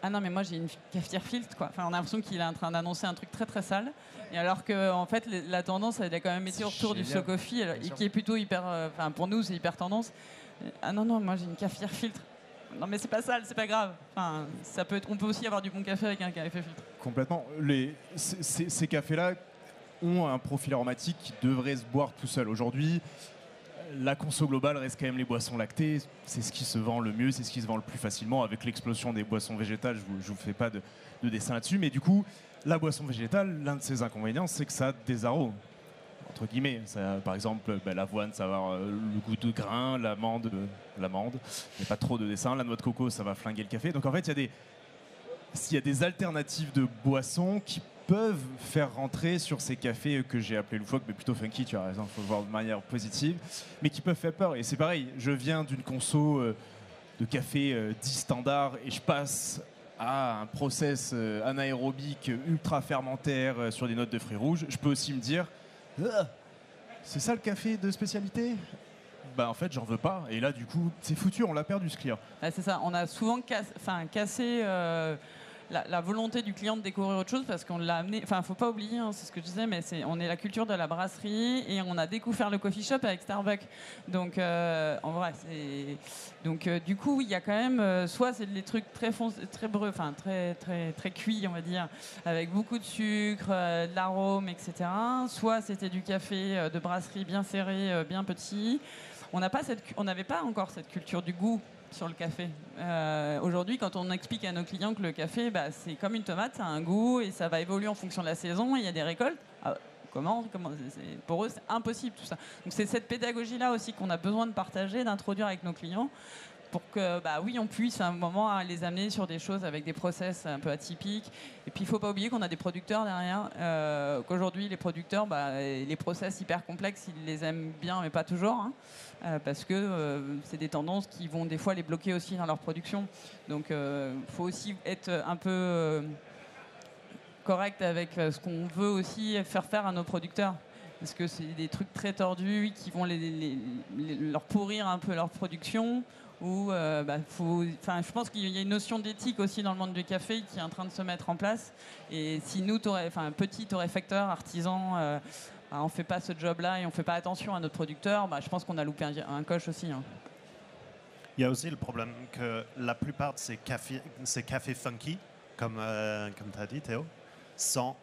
ah non mais moi j'ai une cafetière filtre quoi. Enfin, on a l'impression qu'il est en train d'annoncer un truc très très sale. Et alors que en fait la tendance elle a quand même été au retour du slow coffee qui est plutôt hyper. Enfin pour nous c'est hyper tendance. Ah non moi j'ai une cafetière filtre. Non mais c'est pas sale, c'est pas grave. Enfin ça peut être, on peut aussi avoir du bon café avec un café filtre. Complètement. Ces cafés-là ont un profil aromatique qui devrait se boire tout seul. Aujourd'hui, la conso globale reste quand même les boissons lactées. C'est ce qui se vend le mieux, c'est ce qui se vend le plus facilement. Avec l'explosion des boissons végétales, je vous fais pas de dessin là-dessus. Mais du coup, la boisson végétale, l'un de ses inconvénients, c'est que ça a des arômes. Entre guillemets, ça, par exemple, l'avoine, ça va avoir le goût de grain, l'amande, il n'y a pas trop de dessin. La noix de coco, ça va flinguer le café. Donc en fait, il y a des alternatives de boissons qui peuvent faire rentrer sur ces cafés que j'ai appelés loufoques, mais plutôt funky, tu as raison, il faut le voir de manière positive, mais qui peuvent faire peur. Et c'est pareil, je viens d'une conso de café dit standard et je passe à un process anaérobique ultra fermentaire sur des notes de fruits rouges. Je peux aussi me dire, c'est ça le café de spécialité ? Bah en fait j'en veux pas et là du coup c'est foutu, on l'a perdu ce client. C'est ça, on a souvent cassé la volonté du client de découvrir autre chose parce qu'on l'a amené, enfin faut pas oublier, hein, c'est ce que je disais, mais on est la culture de la brasserie et on a découvert le coffee shop avec Starbucks. Donc en vrai, du coup il y a quand même, soit c'est des trucs très foncés, très breux, enfin très cuits on va dire, avec beaucoup de sucre, de l'arôme, etc. Soit c'était du café de brasserie bien serré, bien petit. On n'avait pas encore cette culture du goût sur le café. Aujourd'hui, quand on explique à nos clients que le café, c'est comme une tomate, ça a un goût et ça va évoluer en fonction de la saison, il y a des récoltes. Comment pour eux, c'est impossible tout ça. Donc c'est cette pédagogie-là aussi qu'on a besoin de partager, d'introduire avec nos clients pour que, oui, on puisse à un moment les amener sur des choses avec des process un peu atypiques. Et puis, il ne faut pas oublier qu'on a des producteurs derrière, qu'aujourd'hui, les producteurs, les process hyper complexes, ils les aiment bien, mais pas toujours, hein, parce que c'est des tendances qui vont des fois les bloquer aussi dans leur production. Donc, il faut aussi être un peu correct avec ce qu'on veut aussi faire à nos producteurs. Parce que c'est des trucs très tordus qui vont leur pourrir un peu leur production. Je pense qu'il y a une notion d'éthique aussi dans le monde du café qui est en train de se mettre en place. Et si nous, petits torréfacteurs, artisans, on ne fait pas ce job-là et on ne fait pas attention à notre producteur, je pense qu'on a loupé un coche aussi. Hein. Il y a aussi le problème que la plupart de ces cafés funky, comme tu as dit Théo, sont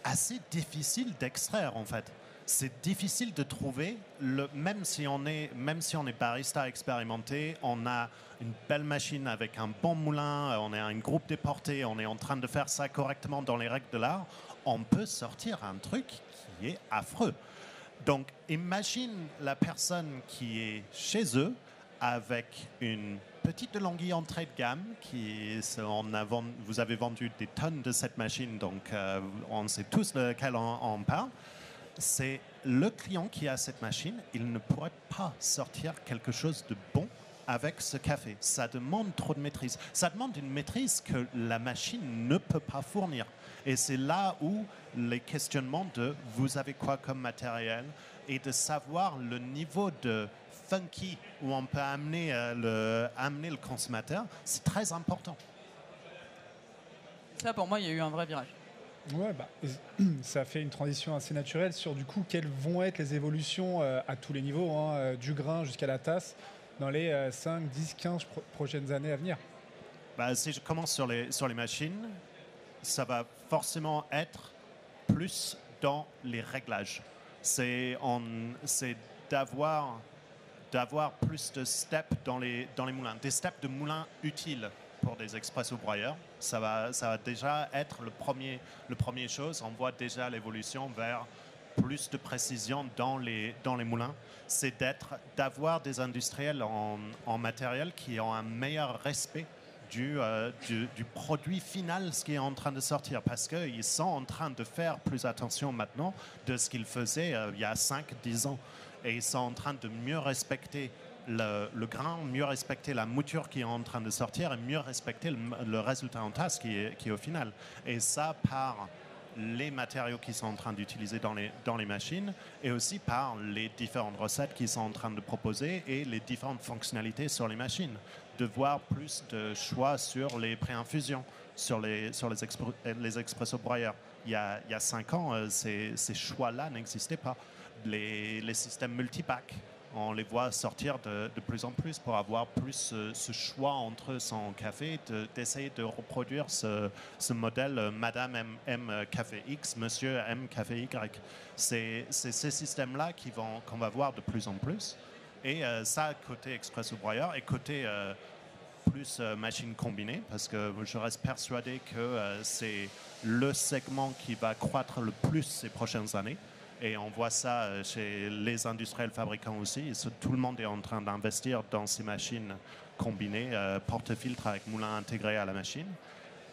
assez difficiles d'extraire en fait. C'est difficile de trouver, même si on est barista expérimenté, on a une belle machine avec un bon moulin, on est un groupe déporté, on est en train de faire ça correctement dans les règles de l'art, on peut sortir un truc qui est affreux. Donc imagine la personne qui est chez eux avec une petite DeLonghi entrée de gamme, vous avez vendu des tonnes de cette machine, donc on sait tous lequel on parle. C'est le client qui a cette machine, il ne pourrait pas sortir quelque chose de bon avec ce café. Ça demande trop de maîtrise. Ça demande une maîtrise que la machine ne peut pas fournir. Et c'est là où les questionnements de vous avez quoi comme matériel et de savoir le niveau de funky où on peut amener le consommateur, c'est très important. Ça, pour moi, il y a eu un vrai virage. Ouais, ça fait une transition assez naturelle sur du coup quelles vont être les évolutions à tous les niveaux, du grain jusqu'à la tasse, dans les 5, 10, 15 prochaines années à venir. Si je commence sur les machines, ça va forcément être plus dans les réglages. C'est d'avoir d'avoir plus de steps dans les moulins, des steps de moulins utiles pour des expresso broyeurs. Ça va déjà être le premier chose. On voit déjà l'évolution vers plus de précision dans les moulins. C'est d'avoir des industriels en matériel qui ont un meilleur respect du produit final, ce qui est en train de sortir, parce qu'ils sont en train de faire plus attention maintenant de ce qu'ils faisaient il y a 5-10 ans. Et ils sont en train de mieux respecter le grain, mieux respecter la mouture qui est en train de sortir et mieux respecter le résultat en tasse qui est au final. Et ça par les matériaux qu'ils sont en train d'utiliser dans les machines et aussi par les différentes recettes qu'ils sont en train de proposer et les différentes fonctionnalités sur les machines. De voir plus de choix sur les pré-infusions, sur les expresso broyeurs. Il y a 5 ans, ces choix-là n'existaient pas. Les systèmes multipack, on les voit sortir de plus en plus pour avoir plus ce choix entre son café, d'essayer de reproduire ce modèle Madame M café X, Monsieur M café Y. C'est ces systèmes-là qu'on va voir de plus en plus. Et ça, côté expresso broyeur et côté plus machine combinée, parce que je reste persuadé que c'est le segment qui va croître le plus ces prochaines années. Et on voit ça chez les industriels fabricants aussi. Tout le monde est en train d'investir dans ces machines combinées, porte-filtre avec moulin intégré à la machine.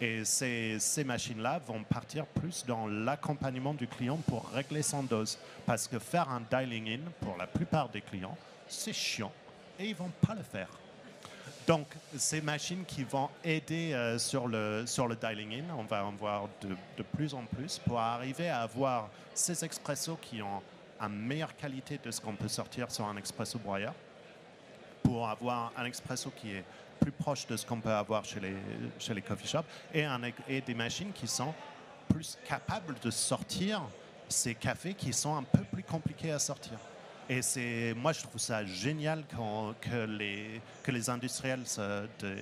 Et ces machines-là vont partir plus dans l'accompagnement du client pour régler son dose. Parce que faire un dialing in, pour la plupart des clients, c'est chiant et ils ne vont pas le faire. Donc, ces machines qui vont aider sur le dialing in, on va en voir de plus en plus pour arriver à avoir ces expressos qui ont une meilleure qualité de ce qu'on peut sortir sur un expresso broyeur, pour avoir un expresso qui est plus proche de ce qu'on peut avoir chez les coffee shops et des machines qui sont plus capables de sortir ces cafés qui sont un peu plus compliqués à sortir. Et moi, je trouve ça génial que les industriels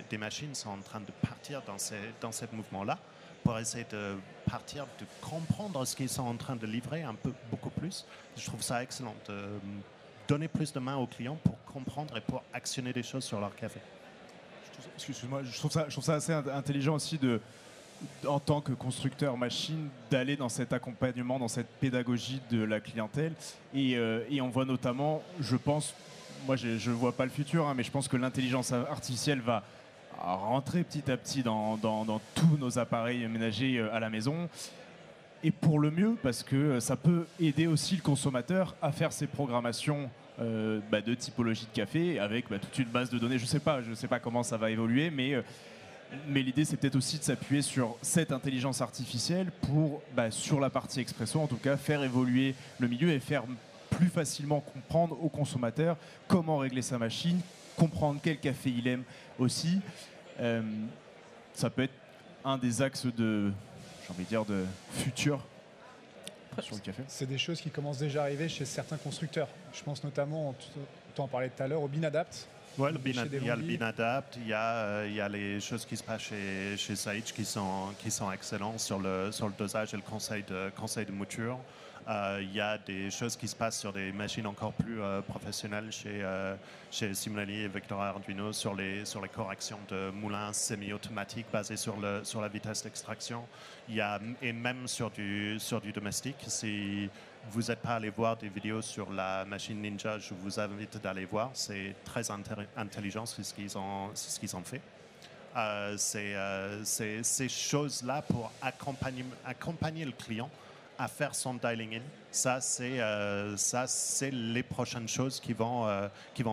des machines sont en train de partir dans ce mouvement-là pour essayer de partir, de comprendre ce qu'ils sont en train de livrer beaucoup plus. Je trouve ça excellent de donner plus de main aux clients pour comprendre et pour actionner des choses sur leur café. Excuse-moi, je trouve ça assez intelligent aussi en tant que constructeur machine, d'aller dans cet accompagnement, dans cette pédagogie de la clientèle. Et on voit notamment, je pense, moi je ne vois pas le futur, mais je pense que l'intelligence artificielle va rentrer petit à petit dans tous nos appareils ménagers à la maison. Et pour le mieux, parce que ça peut aider aussi le consommateur à faire ses programmations de typologie de café avec toute une base de données. Je sais pas comment ça va évoluer, mais l'idée, c'est peut-être aussi de s'appuyer sur cette intelligence artificielle pour, sur la partie expresso, en tout cas, faire évoluer le milieu et faire plus facilement comprendre au consommateur comment régler sa machine, comprendre quel café il aime aussi. Ça peut être un des axes de futur sur le café. C'est des choses qui commencent déjà à arriver chez certains constructeurs. Je pense notamment, tu en parlais tout à l'heure, au BinAdapt. Ouais, il y a le BinAdapt, il y a les choses qui se passent chez Sage qui sont excellentes sur le dosage et le conseil de mouture. Il y a des choses qui se passent sur des machines encore plus professionnelles chez Simonelli et Victoria Arduino sur les corrections de moulins semi-automatiques basés sur la vitesse d'extraction. Et même sur du domestique. Si vous n'êtes pas allé voir des vidéos sur la machine Ninja, je vous invite d'aller voir. C'est très intelligent ce qu'ils ont fait. Ces choses-là pour accompagner le client à faire son dialing in. Ça, c'est les prochaines choses qui vont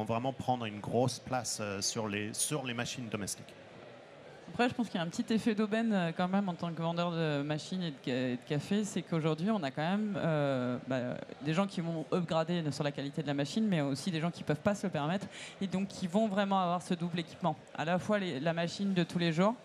vraiment prendre une grosse place sur les machines domestiques. Après, je pense qu'il y a un petit effet d'aubaine quand même en tant que vendeur de machines et de café, c'est qu'aujourd'hui, on a quand même des gens qui vont upgrader sur la qualité de la machine, mais aussi des gens qui ne peuvent pas se le permettre et donc qui vont vraiment avoir ce double équipement. À la fois la machine de tous les jours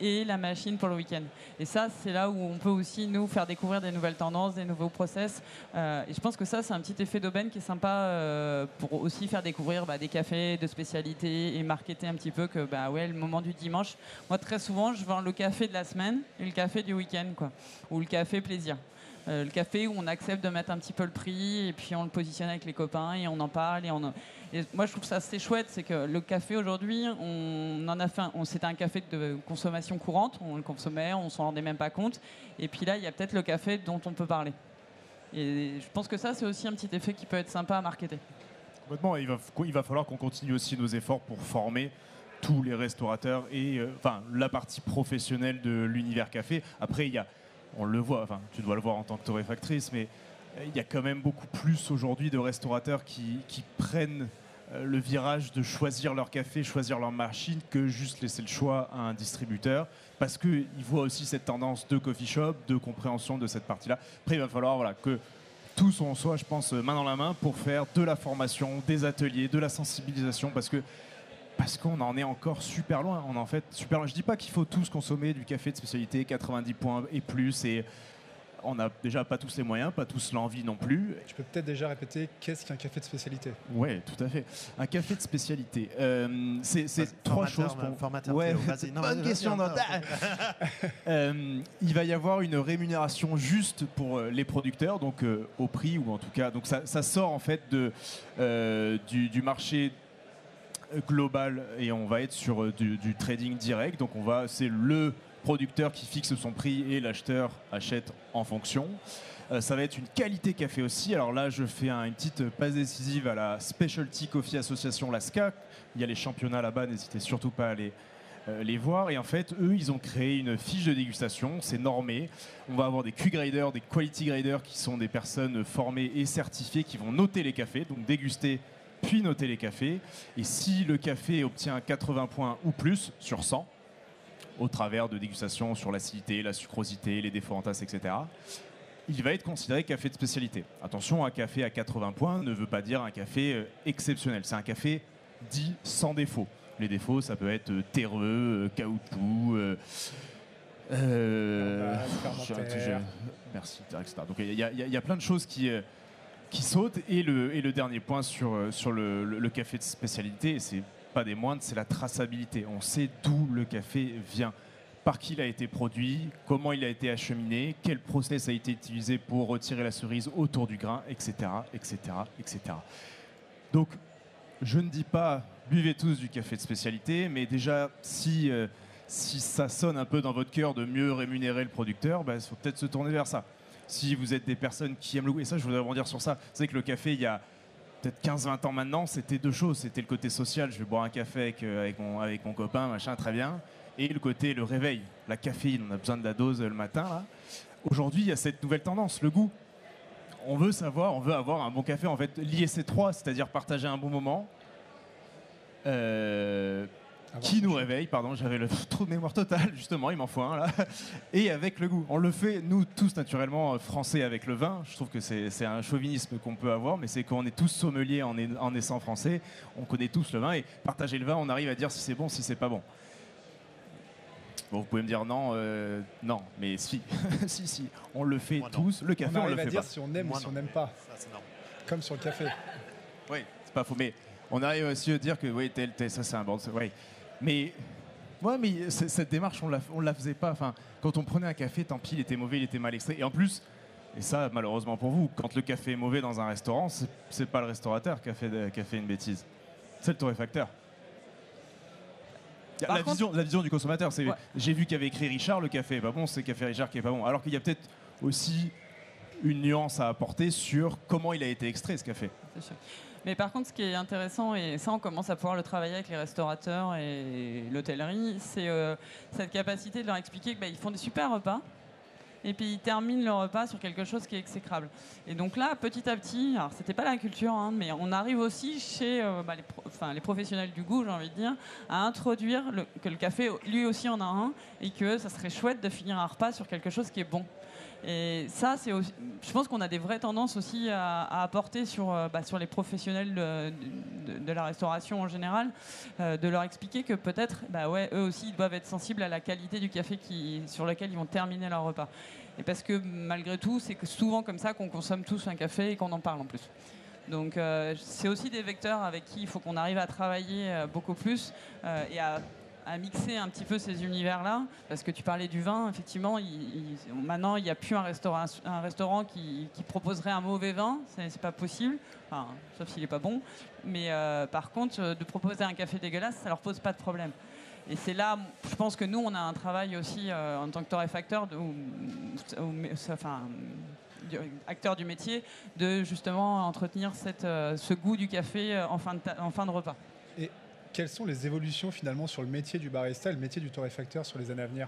et la machine pour le week-end. Et ça, c'est là où on peut aussi nous faire découvrir des nouvelles tendances, des nouveaux process. Et je pense que ça, c'est un petit effet d'aubaine qui est sympa pour aussi faire découvrir des cafés de spécialité et marketer un petit peu que le moment du dimanche. Moi, très souvent, je vends le café de la semaine et le café du week-end, ou le café plaisir. Le café où on accepte de mettre un petit peu le prix et puis on le positionne avec les copains et on en parle. Et moi, je trouve ça assez chouette, c'est que le café aujourd'hui, c'était un café de consommation courante, on le consommait, on s'en rendait même pas compte. Et puis là, il y a peut-être le café dont on peut parler. Et je pense que ça, c'est aussi un petit effet qui peut être sympa à marketer. Complètement. Il va falloir qu'on continue aussi nos efforts pour former tous les restaurateurs et la partie professionnelle de l'univers café. Après, on le voit, tu dois le voir en tant que torréfactrice, mais il y a quand même beaucoup plus aujourd'hui de restaurateurs qui prennent le virage de choisir leur café, choisir leur machine, que juste laisser le choix à un distributeur, parce qu'ils voient aussi cette tendance de coffee shop, de compréhension de cette partie-là. Après, il va falloir que tous on soit, je pense, main dans la main pour faire de la formation, des ateliers, de la sensibilisation, parce qu'on en est encore super loin. On en fait super loin. Je dis pas qu'il faut tous consommer du café de spécialité 90 points et plus, et on n'a déjà pas tous les moyens, pas tous l'envie non plus. Tu peux peut-être déjà répéter qu'est-ce qu'un café de spécialité? Oui, tout à fait. Un café de spécialité, c'est trois choses. Ouais, bonne question. Il va y avoir une rémunération juste pour les producteurs, donc au prix, ou en tout cas, donc ça sort en fait du marché global et on va être sur du trading direct. Donc c'est le producteur qui fixe son prix et l'acheteur achète en fonction. Ça va être une qualité café aussi. Alors là, je fais une petite passe décisive à la Specialty Coffee Association, la SCA. Il y a les championnats là-bas, n'hésitez surtout pas à les voir. Et en fait, eux, ils ont créé une fiche de dégustation, c'est normé. On va avoir des Q-graders, des quality graders qui sont des personnes formées et certifiées qui vont noter les cafés, donc déguster puis noter les cafés. Et si le café obtient 80 points ou plus sur 100, au travers de dégustations sur l'acidité, la sucrosité, les défauts en tasse, etc., il va être considéré café de spécialité. Attention, un café à 80 points ne veut pas dire un café exceptionnel. C'est un café dit sans défaut. Les défauts, ça peut être terreux, caoutchouc, merci, etc. Donc il y a plein de choses qui sautent. Et le dernier point sur le café de spécialité, et c'est pas des moindres, c'est la traçabilité. On sait d'où le café vient, par qui il a été produit, comment il a été acheminé, quel process a été utilisé pour retirer la cerise autour du grain, etc., etc., etc. Donc, je ne dis pas buvez tous du café de spécialité, mais déjà, si ça sonne un peu dans votre cœur de mieux rémunérer le producteur, il faut peut-être se tourner vers ça. Si vous êtes des personnes qui aiment le goût, et ça, je voudrais rebondir sur ça, c'est que le café, il y a peut-être 15-20 ans maintenant, c'était deux choses. C'était le côté social, je vais boire un café avec mon copain, machin, très bien. Et le côté, le réveil, la caféine, on a besoin de la dose le matin. Là. Aujourd'hui, il y a cette nouvelle tendance, le goût. On veut avoir un bon café, en fait, lier ces trois, c'est-à-dire partager un bon moment, qui nous réveille, pardon, j'avais le trou de mémoire total, justement, il m'en faut un là, et avec le goût. On le fait, nous, tous naturellement, français avec le vin. Je trouve que c'est un chauvinisme qu'on peut avoir, mais c'est qu'on est tous sommeliers en naissant français, on connaît tous le vin, et partager le vin, on arrive à dire si c'est bon, si c'est pas bon. Bon, vous pouvez me dire non, non, mais si, si, on le fait tous, le café, on le fait pas. On arrive à dire si on aime ou si on n'aime pas, ça, comme sur le café. Oui, c'est pas faux, mais on arrive aussi à dire que oui, ça c'est un bon, oui. Mais cette démarche, on la faisait pas. Enfin, quand on prenait un café, tant pis, il était mauvais, il était mal extrait. Et en plus, et ça, malheureusement pour vous, quand le café est mauvais dans un restaurant, c'est pas le restaurateur qui a fait une bêtise. C'est le torréfacteur. La vision du consommateur, c'est j'ai vu qu'il y avait écrit Richard, le café est pas bon, c'est Café Richard qui est pas bon. Alors qu'il y a peut-être aussi une nuance à apporter sur comment il a été extrait, ce café. C'est sûr. Mais par contre, ce qui est intéressant, et ça on commence à pouvoir le travailler avec les restaurateurs et l'hôtellerie, c'est cette capacité de leur expliquer qu'ils font des super repas, et puis ils terminent leur repas sur quelque chose qui est exécrable. Et donc là, petit à petit, alors c'était pas la culture, hein, mais on arrive aussi chez les professionnels du goût, j'ai envie de dire, à introduire que le café, lui aussi en a un, et que ça serait chouette de finir un repas sur quelque chose qui est bon. Et ça, c'est aussi, je pense qu'on a des vraies tendances aussi à apporter sur les professionnels de la restauration en général, de leur expliquer que peut-être, eux aussi, ils doivent être sensibles à la qualité du café sur lequel ils vont terminer leur repas. Et parce que malgré tout, c'est souvent comme ça qu'on consomme tous un café et qu'on en parle en plus. Donc c'est aussi des vecteurs avec qui il faut qu'on arrive à travailler beaucoup plus et à à mixer un petit peu ces univers-là, parce que tu parlais du vin, effectivement, maintenant il n'y a plus un restaurant qui proposerait un mauvais vin, c'est pas possible, enfin, sauf s'il n'est pas bon, mais par contre, de proposer un café dégueulasse, ça leur pose pas de problème. Et c'est là, je pense que nous, on a un travail aussi en tant que torréfacteur, acteur du métier, de justement entretenir ce goût du café en fin de repas. Et quelles sont les évolutions finalement sur le métier du barista et le métier du torréfacteur sur les années à venir?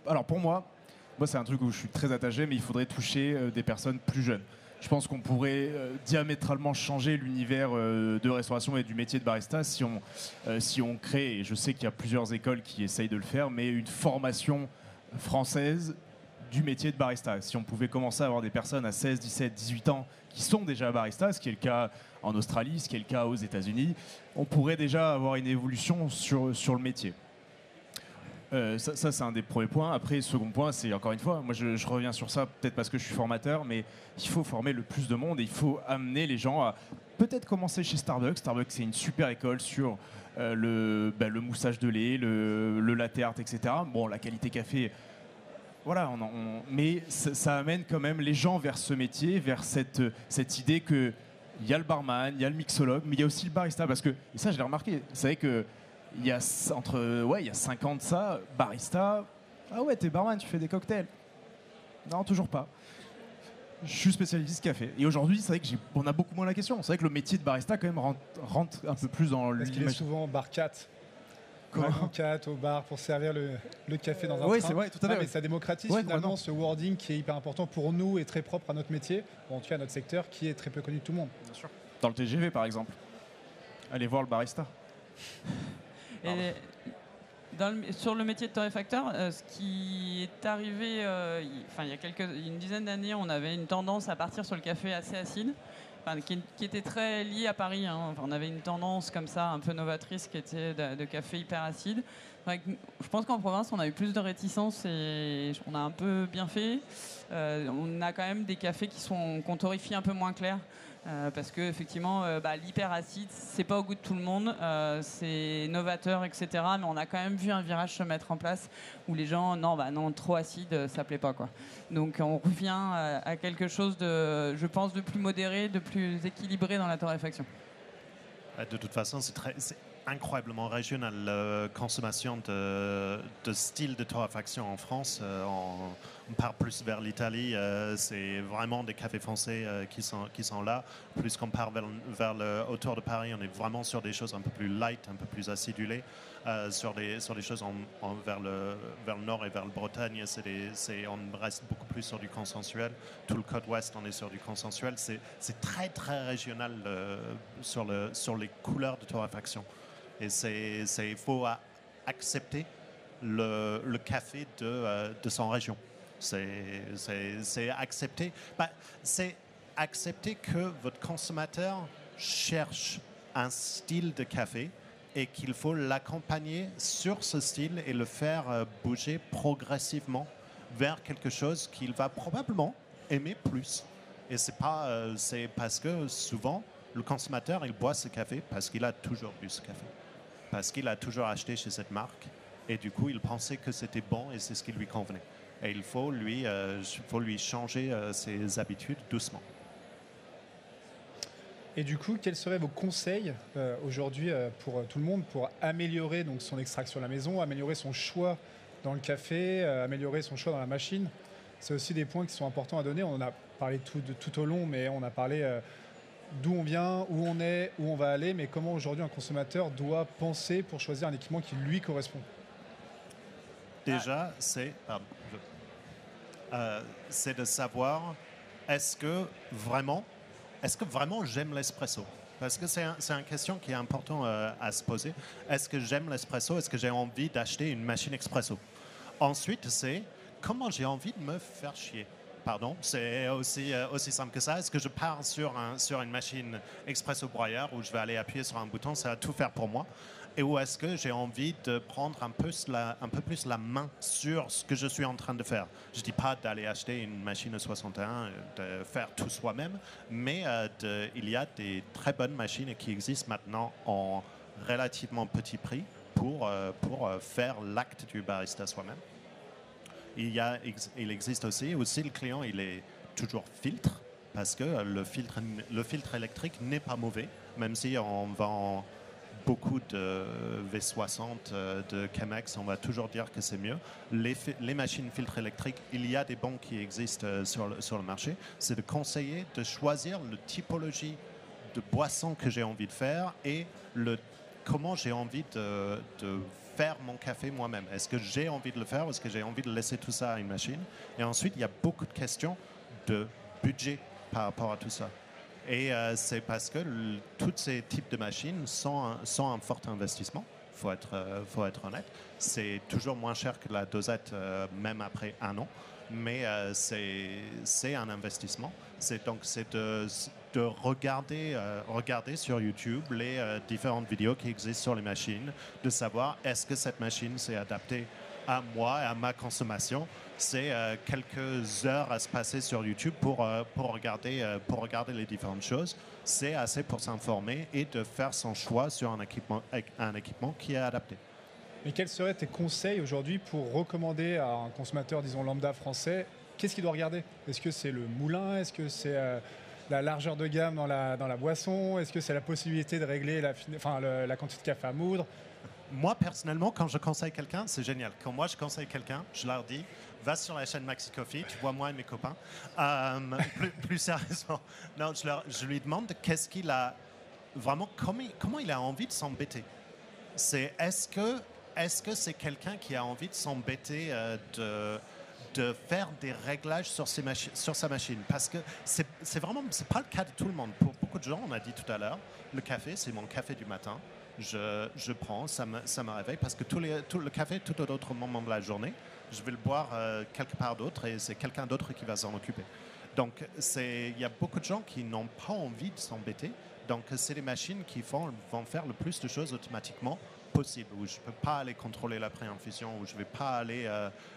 Alors pour moi c'est un truc où je suis très attaché, mais il faudrait toucher des personnes plus jeunes. Je pense qu'on pourrait diamétralement changer l'univers de restauration et du métier de barista si on crée, et je sais qu'il y a plusieurs écoles qui essayent de le faire, mais une formation française du métier de barista. Si on pouvait commencer à avoir des personnes à 16, 17, 18 ans qui sont déjà baristas, ce qui est le cas en Australie, ce qui est le cas aux États-Unis, on pourrait déjà avoir une évolution sur le métier. Ça, c'est un des premiers points. Après, second point, c'est encore une fois, moi je reviens sur ça, peut-être parce que je suis formateur, mais il faut former le plus de monde et il faut amener les gens à peut-être commencer chez Starbucks. Starbucks, c'est une super école sur le moussage de lait, le latte art, etc. Bon, la qualité café, voilà, mais ça amène quand même les gens vers ce métier, vers cette idée qu'il y a le barman, il y a le mixologue, mais il y a aussi le barista. Parce que, et ça je l'ai remarqué, vous savez que il y a 5 ans de ça, barista, ah ouais, t'es barman, tu fais des cocktails. Non, toujours pas. Je suis spécialiste café. Et aujourd'hui, c'est vrai qu'on a beaucoup moins la question. C'est vrai que le métier de barista, quand même, rentre un peu plus dans l'image. Parce qu'il est souvent bar 4. Wagon 4 au bar pour servir le café dans un train. Oui, c'est vrai, tout à fait. Mais ça démocratise finalement ce wording qui est hyper important pour nous et très propre à notre métier, ou en tout cas à notre secteur, qui est très peu connu de tout le monde. Bien sûr. Dans le TGV, par exemple. Allez voir le barista. Et sur le métier de torréfacteur, ce qui est arrivé, il y a une dizaine d'années, on avait une tendance à partir sur le café assez acide, qui était très liée à Paris. On avait une tendance comme ça, un peu novatrice, qui était de café hyper acide. Je pense qu'en province, on a eu plus de réticence et on a un peu bien fait. On a quand même des cafés qu'on torréfie un peu moins clair. Parce que effectivement, l'hyper acide, c'est pas au goût de tout le monde, c'est novateur, etc. Mais on a quand même vu un virage se mettre en place où les gens, non, trop acide, ça plaît pas, quoi. Donc on revient à quelque chose je pense, de plus modéré, de plus équilibré dans la torréfaction. De toute façon, c'est incroyablement régional, la consommation de style de torréfaction en France. On part plus vers l'Italie, c'est vraiment des cafés français qui sont là. Plus qu'on part autour de Paris, on est vraiment sur des choses un peu plus light, un peu plus acidulées. Sur des choses vers le nord et vers le Bretagne, on reste beaucoup plus sur du consensuel. Tout le côte ouest, on est sur du consensuel. C'est très très régional sur les couleurs de torréfaction. Et il faut accepter le café de son région. C'est accepter. C'est accepter que votre consommateur cherche un style de café et qu'il faut l'accompagner sur ce style et le faire bouger progressivement vers quelque chose qu'il va probablement aimer plus. Et c'est parce que souvent, le consommateur, il boit ce café parce qu'il a toujours bu ce café. Parce qu'il a toujours acheté chez cette marque. Et du coup, il pensait que c'était bon et c'est ce qui lui convenait. Et il faut lui changer ses habitudes doucement. Et du coup, quels seraient vos conseils aujourd'hui pour tout le monde pour améliorer donc, son extraction à la maison, améliorer son choix dans le café, améliorer son choix dans la machine? C'est aussi des points qui sont importants à donner. On en a parlé tout au long, mais on a parlé d'où on vient, où on est, où on va aller, mais comment aujourd'hui un consommateur doit penser pour choisir un équipement qui lui correspond. Déjà, c'est de savoir est-ce que vraiment j'aime l'espresso? Parce que c'est une question qui est importante à se poser. Est-ce que j'aime l'espresso? Est-ce que j'ai envie d'acheter une machine espresso? Ensuite, c'est comment j'ai envie de me faire chier. Pardon, c'est aussi simple que ça. Est-ce que je pars sur une machine expresso broyeur où je vais aller appuyer sur un bouton, ça va tout faire pour moi? et où est-ce que j'ai envie de prendre un peu plus la main sur ce que je suis en train de faire. Je ne dis pas d'aller acheter une machine 61, de faire tout soi-même, mais il y a des très bonnes machines qui existent maintenant en relativement petit prix pour faire l'acte du barista soi-même. Il existe aussi le client, il est toujours filtre, parce que le filtre électrique n'est pas mauvais, même si on vend beaucoup de V60 de Chemex, on va toujours dire que c'est mieux. Les machines filtres électriques, il y a des bons qui existent sur le marché. C'est de conseiller de choisir la typologie de boisson que j'ai envie de faire et comment j'ai envie de faire mon café moi-même. Est-ce que j'ai envie de le faire ou est-ce que j'ai envie de laisser tout ça à une machine? Et ensuite, il y a beaucoup de questions de budget par rapport à tout ça. Et c'est parce que tous ces types de machines sont un fort investissement. Faut être honnête. C'est toujours moins cher que la dosette, même après un an. Mais c'est un investissement. C'est de regarder sur YouTube les différentes vidéos qui existent sur les machines, de savoir est-ce que cette machine s'est adaptée à moi et à ma consommation. C'est quelques heures à se passer sur YouTube pour regarder les différentes choses. C'est assez pour s'informer et de faire son choix sur un équipement qui est adapté. Mais quels seraient tes conseils aujourd'hui pour recommander à un consommateur, disons lambda français, qu'est-ce qu'il doit regarder? Est-ce que c'est le moulin? Est-ce que c'est la largeur de gamme dans la boisson? Est-ce que c'est la possibilité de régler la quantité de café à moudre? Moi, personnellement, quand je conseille quelqu'un, c'est génial. Quand moi, je conseille quelqu'un, je leur dis, va sur la chaîne Maxi Coffee, tu vois moi et mes copains. Plus sérieusement, non, je lui demande qu'est-ce qu'il a vraiment, comment il a envie de s'embêter. Est-ce que c'est quelqu'un qui a envie de s'embêter de faire des réglages sur sa machine? Parce que c'est pas le cas de tout le monde. Pour beaucoup de gens, on a dit tout à l'heure, le café, c'est mon café du matin. Je prends, ça me réveille parce que tout le café, tout autre moment de la journée, je vais le boire quelque part d'autre et c'est quelqu'un d'autre qui va s'en occuper. Donc, il y a beaucoup de gens qui n'ont pas envie de s'embêter. Donc, c'est des machines qui vont faire le plus de choses automatiquement possible, où je ne peux pas aller contrôler la pré-infusion, où je ne vais pas aller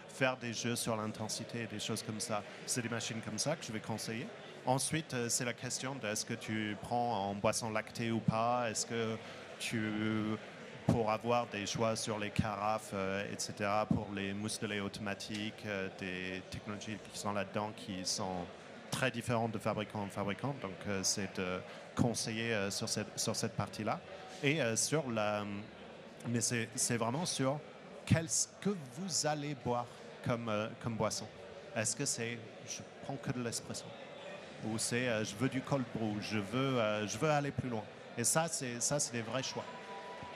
faire des jeux sur l'intensité, des choses comme ça. C'est des machines comme ça que je vais conseiller. Ensuite, c'est la question de est-ce que tu prends en boisson lactée ou pas, est-ce que pour avoir des choix sur les carafes, etc., pour les mousses de lait automatiques, des technologies qui sont là-dedans qui sont très différentes de fabricant en fabricant. Donc, c'est de conseiller sur cette partie-là. Et mais c'est vraiment sur qu'est-ce que vous allez boire comme boisson. Est-ce que c'est je prends que de l'espresso ou c'est je veux du cold brew, je veux aller plus loin. Et ça, c'est des vrais choix.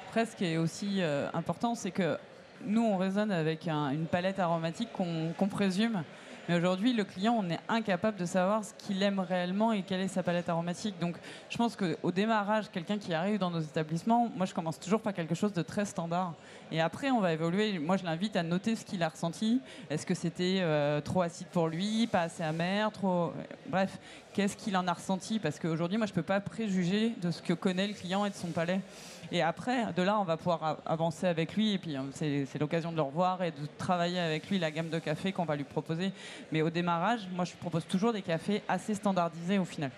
Après, ce qui est aussi important, c'est que nous, on raisonne avec une palette aromatique qu'on présume. Mais aujourd'hui, le client, on est incapable de savoir ce qu'il aime réellement et quelle est sa palette aromatique. Donc, je pense qu'au démarrage, quelqu'un qui arrive dans nos établissements, moi, je commence toujours par quelque chose de très standard. Et après, on va évoluer. Moi, je l'invite à noter ce qu'il a ressenti. Est-ce que c'était trop acide pour lui, pas assez amer, trop... Bref, qu'est-ce qu'il en a ressenti? Parce qu'aujourd'hui, moi, je ne peux pas préjuger de ce que connaît le client et de son palais. Et après, de là, on va pouvoir avancer avec lui. Et puis, c'est l'occasion de le revoir et de travailler avec lui la gamme de café qu'on va lui proposer. Mais au démarrage, moi, je propose toujours des cafés assez standardisés au final.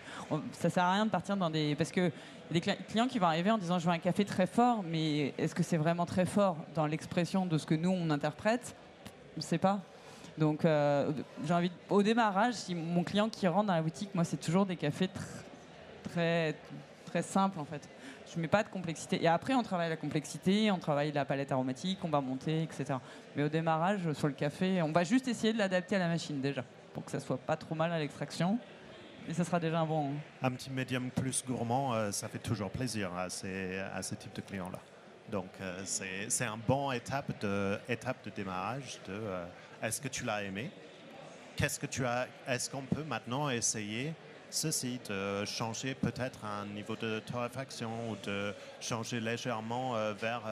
Ça ne sert à rien de partir dans des... Parce que des clients qui vont arriver en disant « je veux un café très fort », mais est-ce que c'est vraiment très fort dans l'expression de ce que nous, on interprète? Je ne sais pas. Donc, j'ai envie au démarrage, si mon client qui rentre dans la boutique, moi, c'est toujours des cafés très, très simples, en fait. Je ne mets pas de complexité. Et après, on travaille la complexité, on travaille la palette aromatique, on va monter, etc. Mais au démarrage, sur le café, on va juste essayer de l'adapter à la machine, déjà, pour que ça ne soit pas trop mal à l'extraction. Et ça sera déjà un bon... Un petit médium plus gourmand, ça fait toujours plaisir à ce type de clients-là. Donc, c'est un bon étape de démarrage de est-ce que tu l'as aimé? Est-ce qu'on peut maintenant essayer ceci, de changer peut-être un niveau de torréfaction ou de changer légèrement vers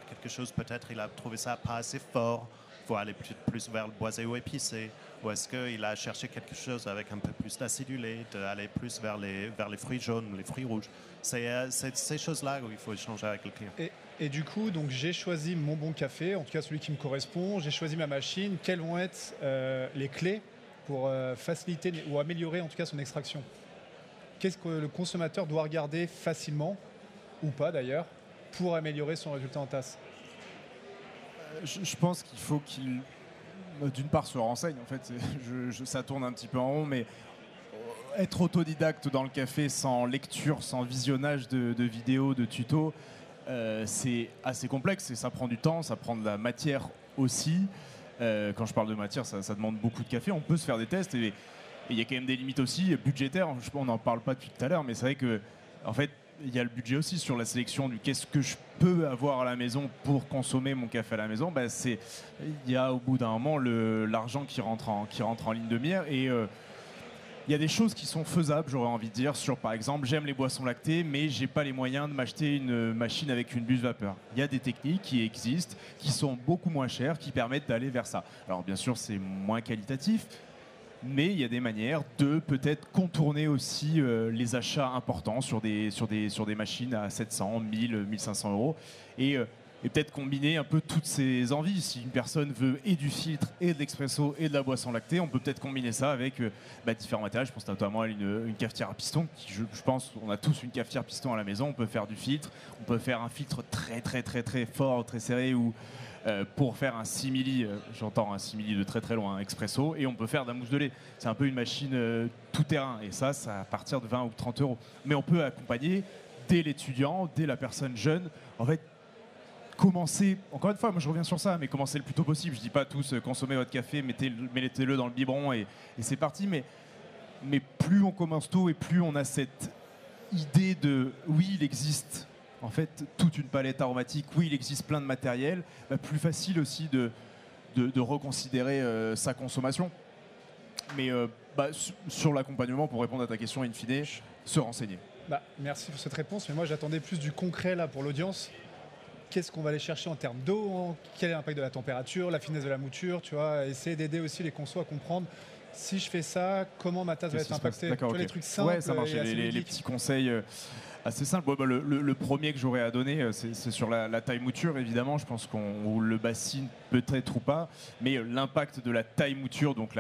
quelque chose, peut-être il a trouvé ça pas assez fort, il faut aller plus vers le boisé ou épicé, ou est-ce qu'il a cherché quelque chose avec un peu plus d'acidulé, d'aller plus vers les fruits jaunes ou les fruits rouges. C'est ces choses-là où il faut échanger avec le client. Et du coup, donc, j'ai choisi mon bon café, en tout cas celui qui me correspond. J'ai choisi ma machine. Quelles vont être les clés pour faciliter ou améliorer en tout cas son extraction? Qu'est-ce que le consommateur doit regarder facilement, ou pas d'ailleurs, pour améliorer son résultat en tasse? Je pense qu'il faut qu'il, d'une part, se renseigne. En fait, ça tourne un petit peu en rond, mais être autodidacte dans le café sans lecture, sans visionnage de vidéos, de tutos, c'est assez complexe et ça prend du temps, ça prend de la matière aussi. Quand je parle de matière, ça demande beaucoup de café. On peut se faire des tests et il y a quand même des limites aussi budgétaires. On n'en parle pas depuis tout à l'heure, mais c'est vrai que en fait, il y a le budget aussi sur la sélection du qu'est-ce que je peux avoir à la maison pour consommer mon café à la maison. Il y a au bout d'un moment l'argent qui rentre en ligne de mire et il y a des choses qui sont faisables, j'aurais envie de dire, sur par exemple, j'aime les boissons lactées, mais j'ai pas les moyens de m'acheter une machine avec une buse vapeur. Il y a des techniques qui existent, qui sont beaucoup moins chères, qui permettent d'aller vers ça. Alors bien sûr, c'est moins qualitatif, mais il y a des manières de peut-être contourner aussi les achats importants sur des machines à 700, 1000, 1500 euros. Et peut-être combiner un peu toutes ces envies. Si une personne veut et du filtre, et de l'expresso, et de la boisson lactée, on peut peut-être combiner ça avec différents matériels. Je pense notamment à une cafetière à piston. Je pense on a tous une cafetière piston à la maison. On peut faire du filtre. On peut faire un filtre très, très, très, très fort, très serré, ou pour faire un simili, j'entends un simili de très, très loin, expresso, et on peut faire de la mousse de lait. C'est un peu une machine tout-terrain. Et ça à partir de 20 ou 30 euros. Mais on peut accompagner dès l'étudiant, dès la personne jeune. En fait, commencer, encore une fois, moi je reviens sur ça, mais commencer le plus tôt possible. Je dis pas tous consommez votre café, mettez-le dans le biberon et c'est parti, mais plus on commence tôt et plus on a cette idée de oui, il existe en fait toute une palette aromatique, oui, il existe plein de matériel, plus facile aussi de reconsidérer sa consommation. Mais sur l'accompagnement, pour répondre à ta question in fine, se renseigner. Merci pour cette réponse, mais moi j'attendais plus du concret là pour l'audience. Qu'est-ce qu'on va aller chercher en termes d'eau? Quel est l'impact de la température, la finesse de la mouture, tu vois, essayer d'aider aussi les consos à comprendre si je fais ça, comment ma tasse va être impactée. D'accord, okay. Les trucs simples. Ouais, ça marche. Les petits conseils assez simples. Le premier que j'aurais à donner, c'est sur la taille mouture, évidemment. Je pense qu'on le bassine peut-être ou pas, mais l'impact de la taille mouture, donc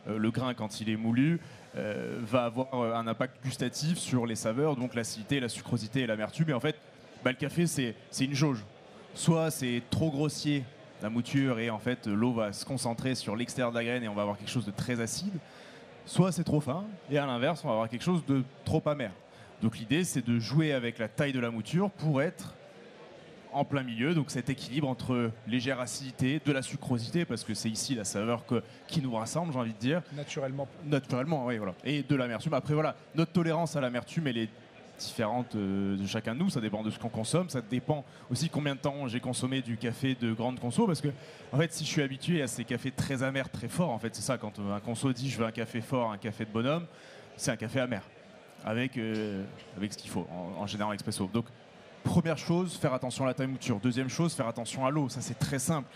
le grain quand il est moulu, va avoir un impact gustatif sur les saveurs, donc l'acidité, la sucrosité et l'amertume. Et en fait, le café, c'est une jauge. Soit c'est trop grossier, la mouture, et en fait l'eau va se concentrer sur l'extérieur de la graine et on va avoir quelque chose de très acide. Soit c'est trop fin, et à l'inverse, on va avoir quelque chose de trop amer. Donc l'idée, c'est de jouer avec la taille de la mouture pour être en plein milieu, donc cet équilibre entre légère acidité, de la sucrosité, parce que c'est ici la saveur qui nous rassemble, j'ai envie de dire. Naturellement, oui, voilà. Et de l'amertume. Après, voilà, notre tolérance à l'amertume, elle est différente de chacun de nous, ça dépend de ce qu'on consomme, ça dépend aussi combien de temps j'ai consommé du café de grande conso, parce que en fait si je suis habitué à ces cafés très amers, très forts, en fait c'est ça, quand un conso dit je veux un café fort, un café de bonhomme, c'est un café amer avec ce qu'il faut, en général expresso. Donc première chose, faire attention à la taille mouture. Deuxième chose, faire attention à l'eau, ça c'est très simple.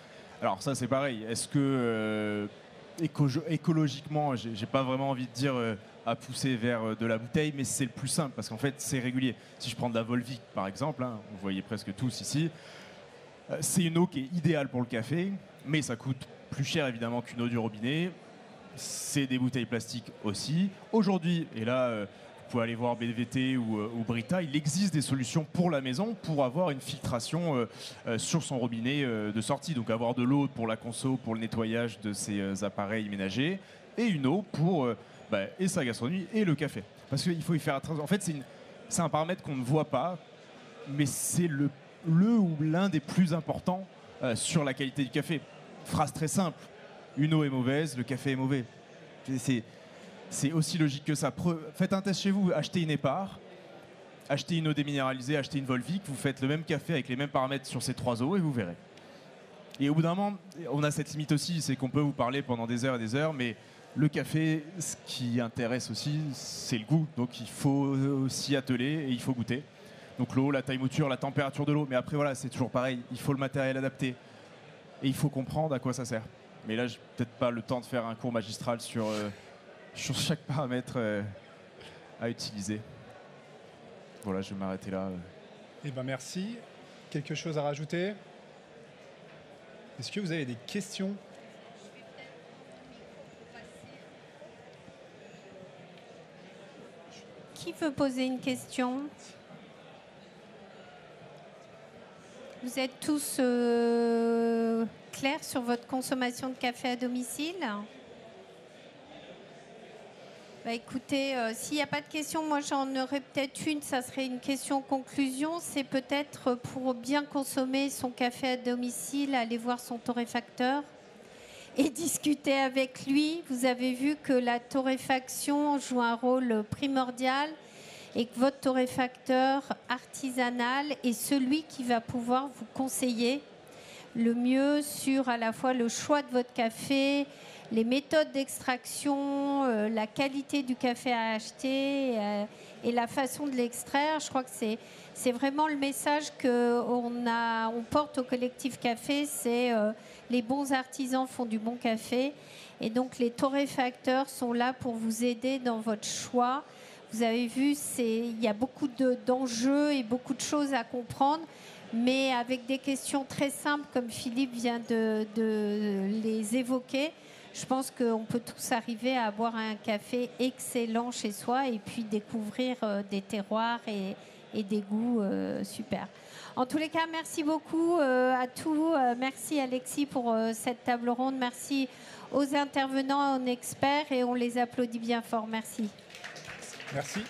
Alors ça c'est pareil, est-ce que écologiquement, j'ai pas vraiment envie de dire à pousser vers de la bouteille, mais c'est le plus simple parce qu'en fait c'est régulier. Si je prends de la Volvic par exemple, vous voyez presque tous ici, c'est une eau qui est idéale pour le café, mais ça coûte plus cher évidemment qu'une eau du robinet. C'est des bouteilles plastiques aussi. Aujourd'hui, et là vous pouvez aller voir BVT ou Brita, il existe des solutions pour la maison pour avoir une filtration sur son robinet de sortie. Donc avoir de l'eau pour la conso, pour le nettoyage de ses appareils ménagers, et une eau pour et sa gastronomie et le café. Parce qu'il faut y faire attention. En fait, c'est un paramètre qu'on ne voit pas, mais c'est le ou l'un des plus importants sur la qualité du café. Phrase très simple. Une eau est mauvaise, le café est mauvais. C'est aussi logique que ça. Faites un test chez vous, achetez une épar, achetez une eau déminéralisée, achetez une Volvic, vous faites le même café avec les mêmes paramètres sur ces trois eaux et vous verrez. Et au bout d'un moment, on a cette limite aussi, c'est qu'on peut vous parler pendant des heures et des heures, mais le café, ce qui intéresse aussi, c'est le goût. Donc il faut s'y atteler et il faut goûter. Donc l'eau, la taille mouture, la température de l'eau. Mais après, voilà, c'est toujours pareil. Il faut le matériel adapté. Et il faut comprendre à quoi ça sert. Mais là, j'ai peut-être pas le temps de faire un cours magistral sur chaque paramètre à utiliser. Voilà, je vais m'arrêter là. Eh ben merci. quelque chose à rajouter? Est-ce que vous avez des questions? Qui veut poser une question? Vous êtes tous clairs sur votre consommation de café à domicile? Bah écoutez, s'il n'y a pas de questions, moi j'en aurais peut-être une, ça serait une question conclusion. C'est peut-être pour bien consommer son café à domicile, aller voir son torréfacteur et discuter avec lui. Vous avez vu que la torréfaction joue un rôle primordial et que votre torréfacteur artisanal est celui qui va pouvoir vous conseiller le mieux sur à la fois le choix de votre café, les méthodes d'extraction, la qualité du café à acheter et la façon de l'extraire. Je crois que c'est vraiment le message qu'on porte au collectif café, c'est les bons artisans font du bon café. Et donc les torréfacteurs sont là pour vous aider dans votre choix. Vous avez vu, il y a beaucoup d'enjeux et beaucoup de choses à comprendre, mais avec des questions très simples comme Philippe vient de les évoquer. Je pense qu'on peut tous arriver à boire un café excellent chez soi et puis découvrir des terroirs et des goûts super. En tous les cas, merci beaucoup à tous. Merci Alexis pour cette table ronde. Merci aux intervenants, aux experts et on les applaudit bien fort. Merci. Merci.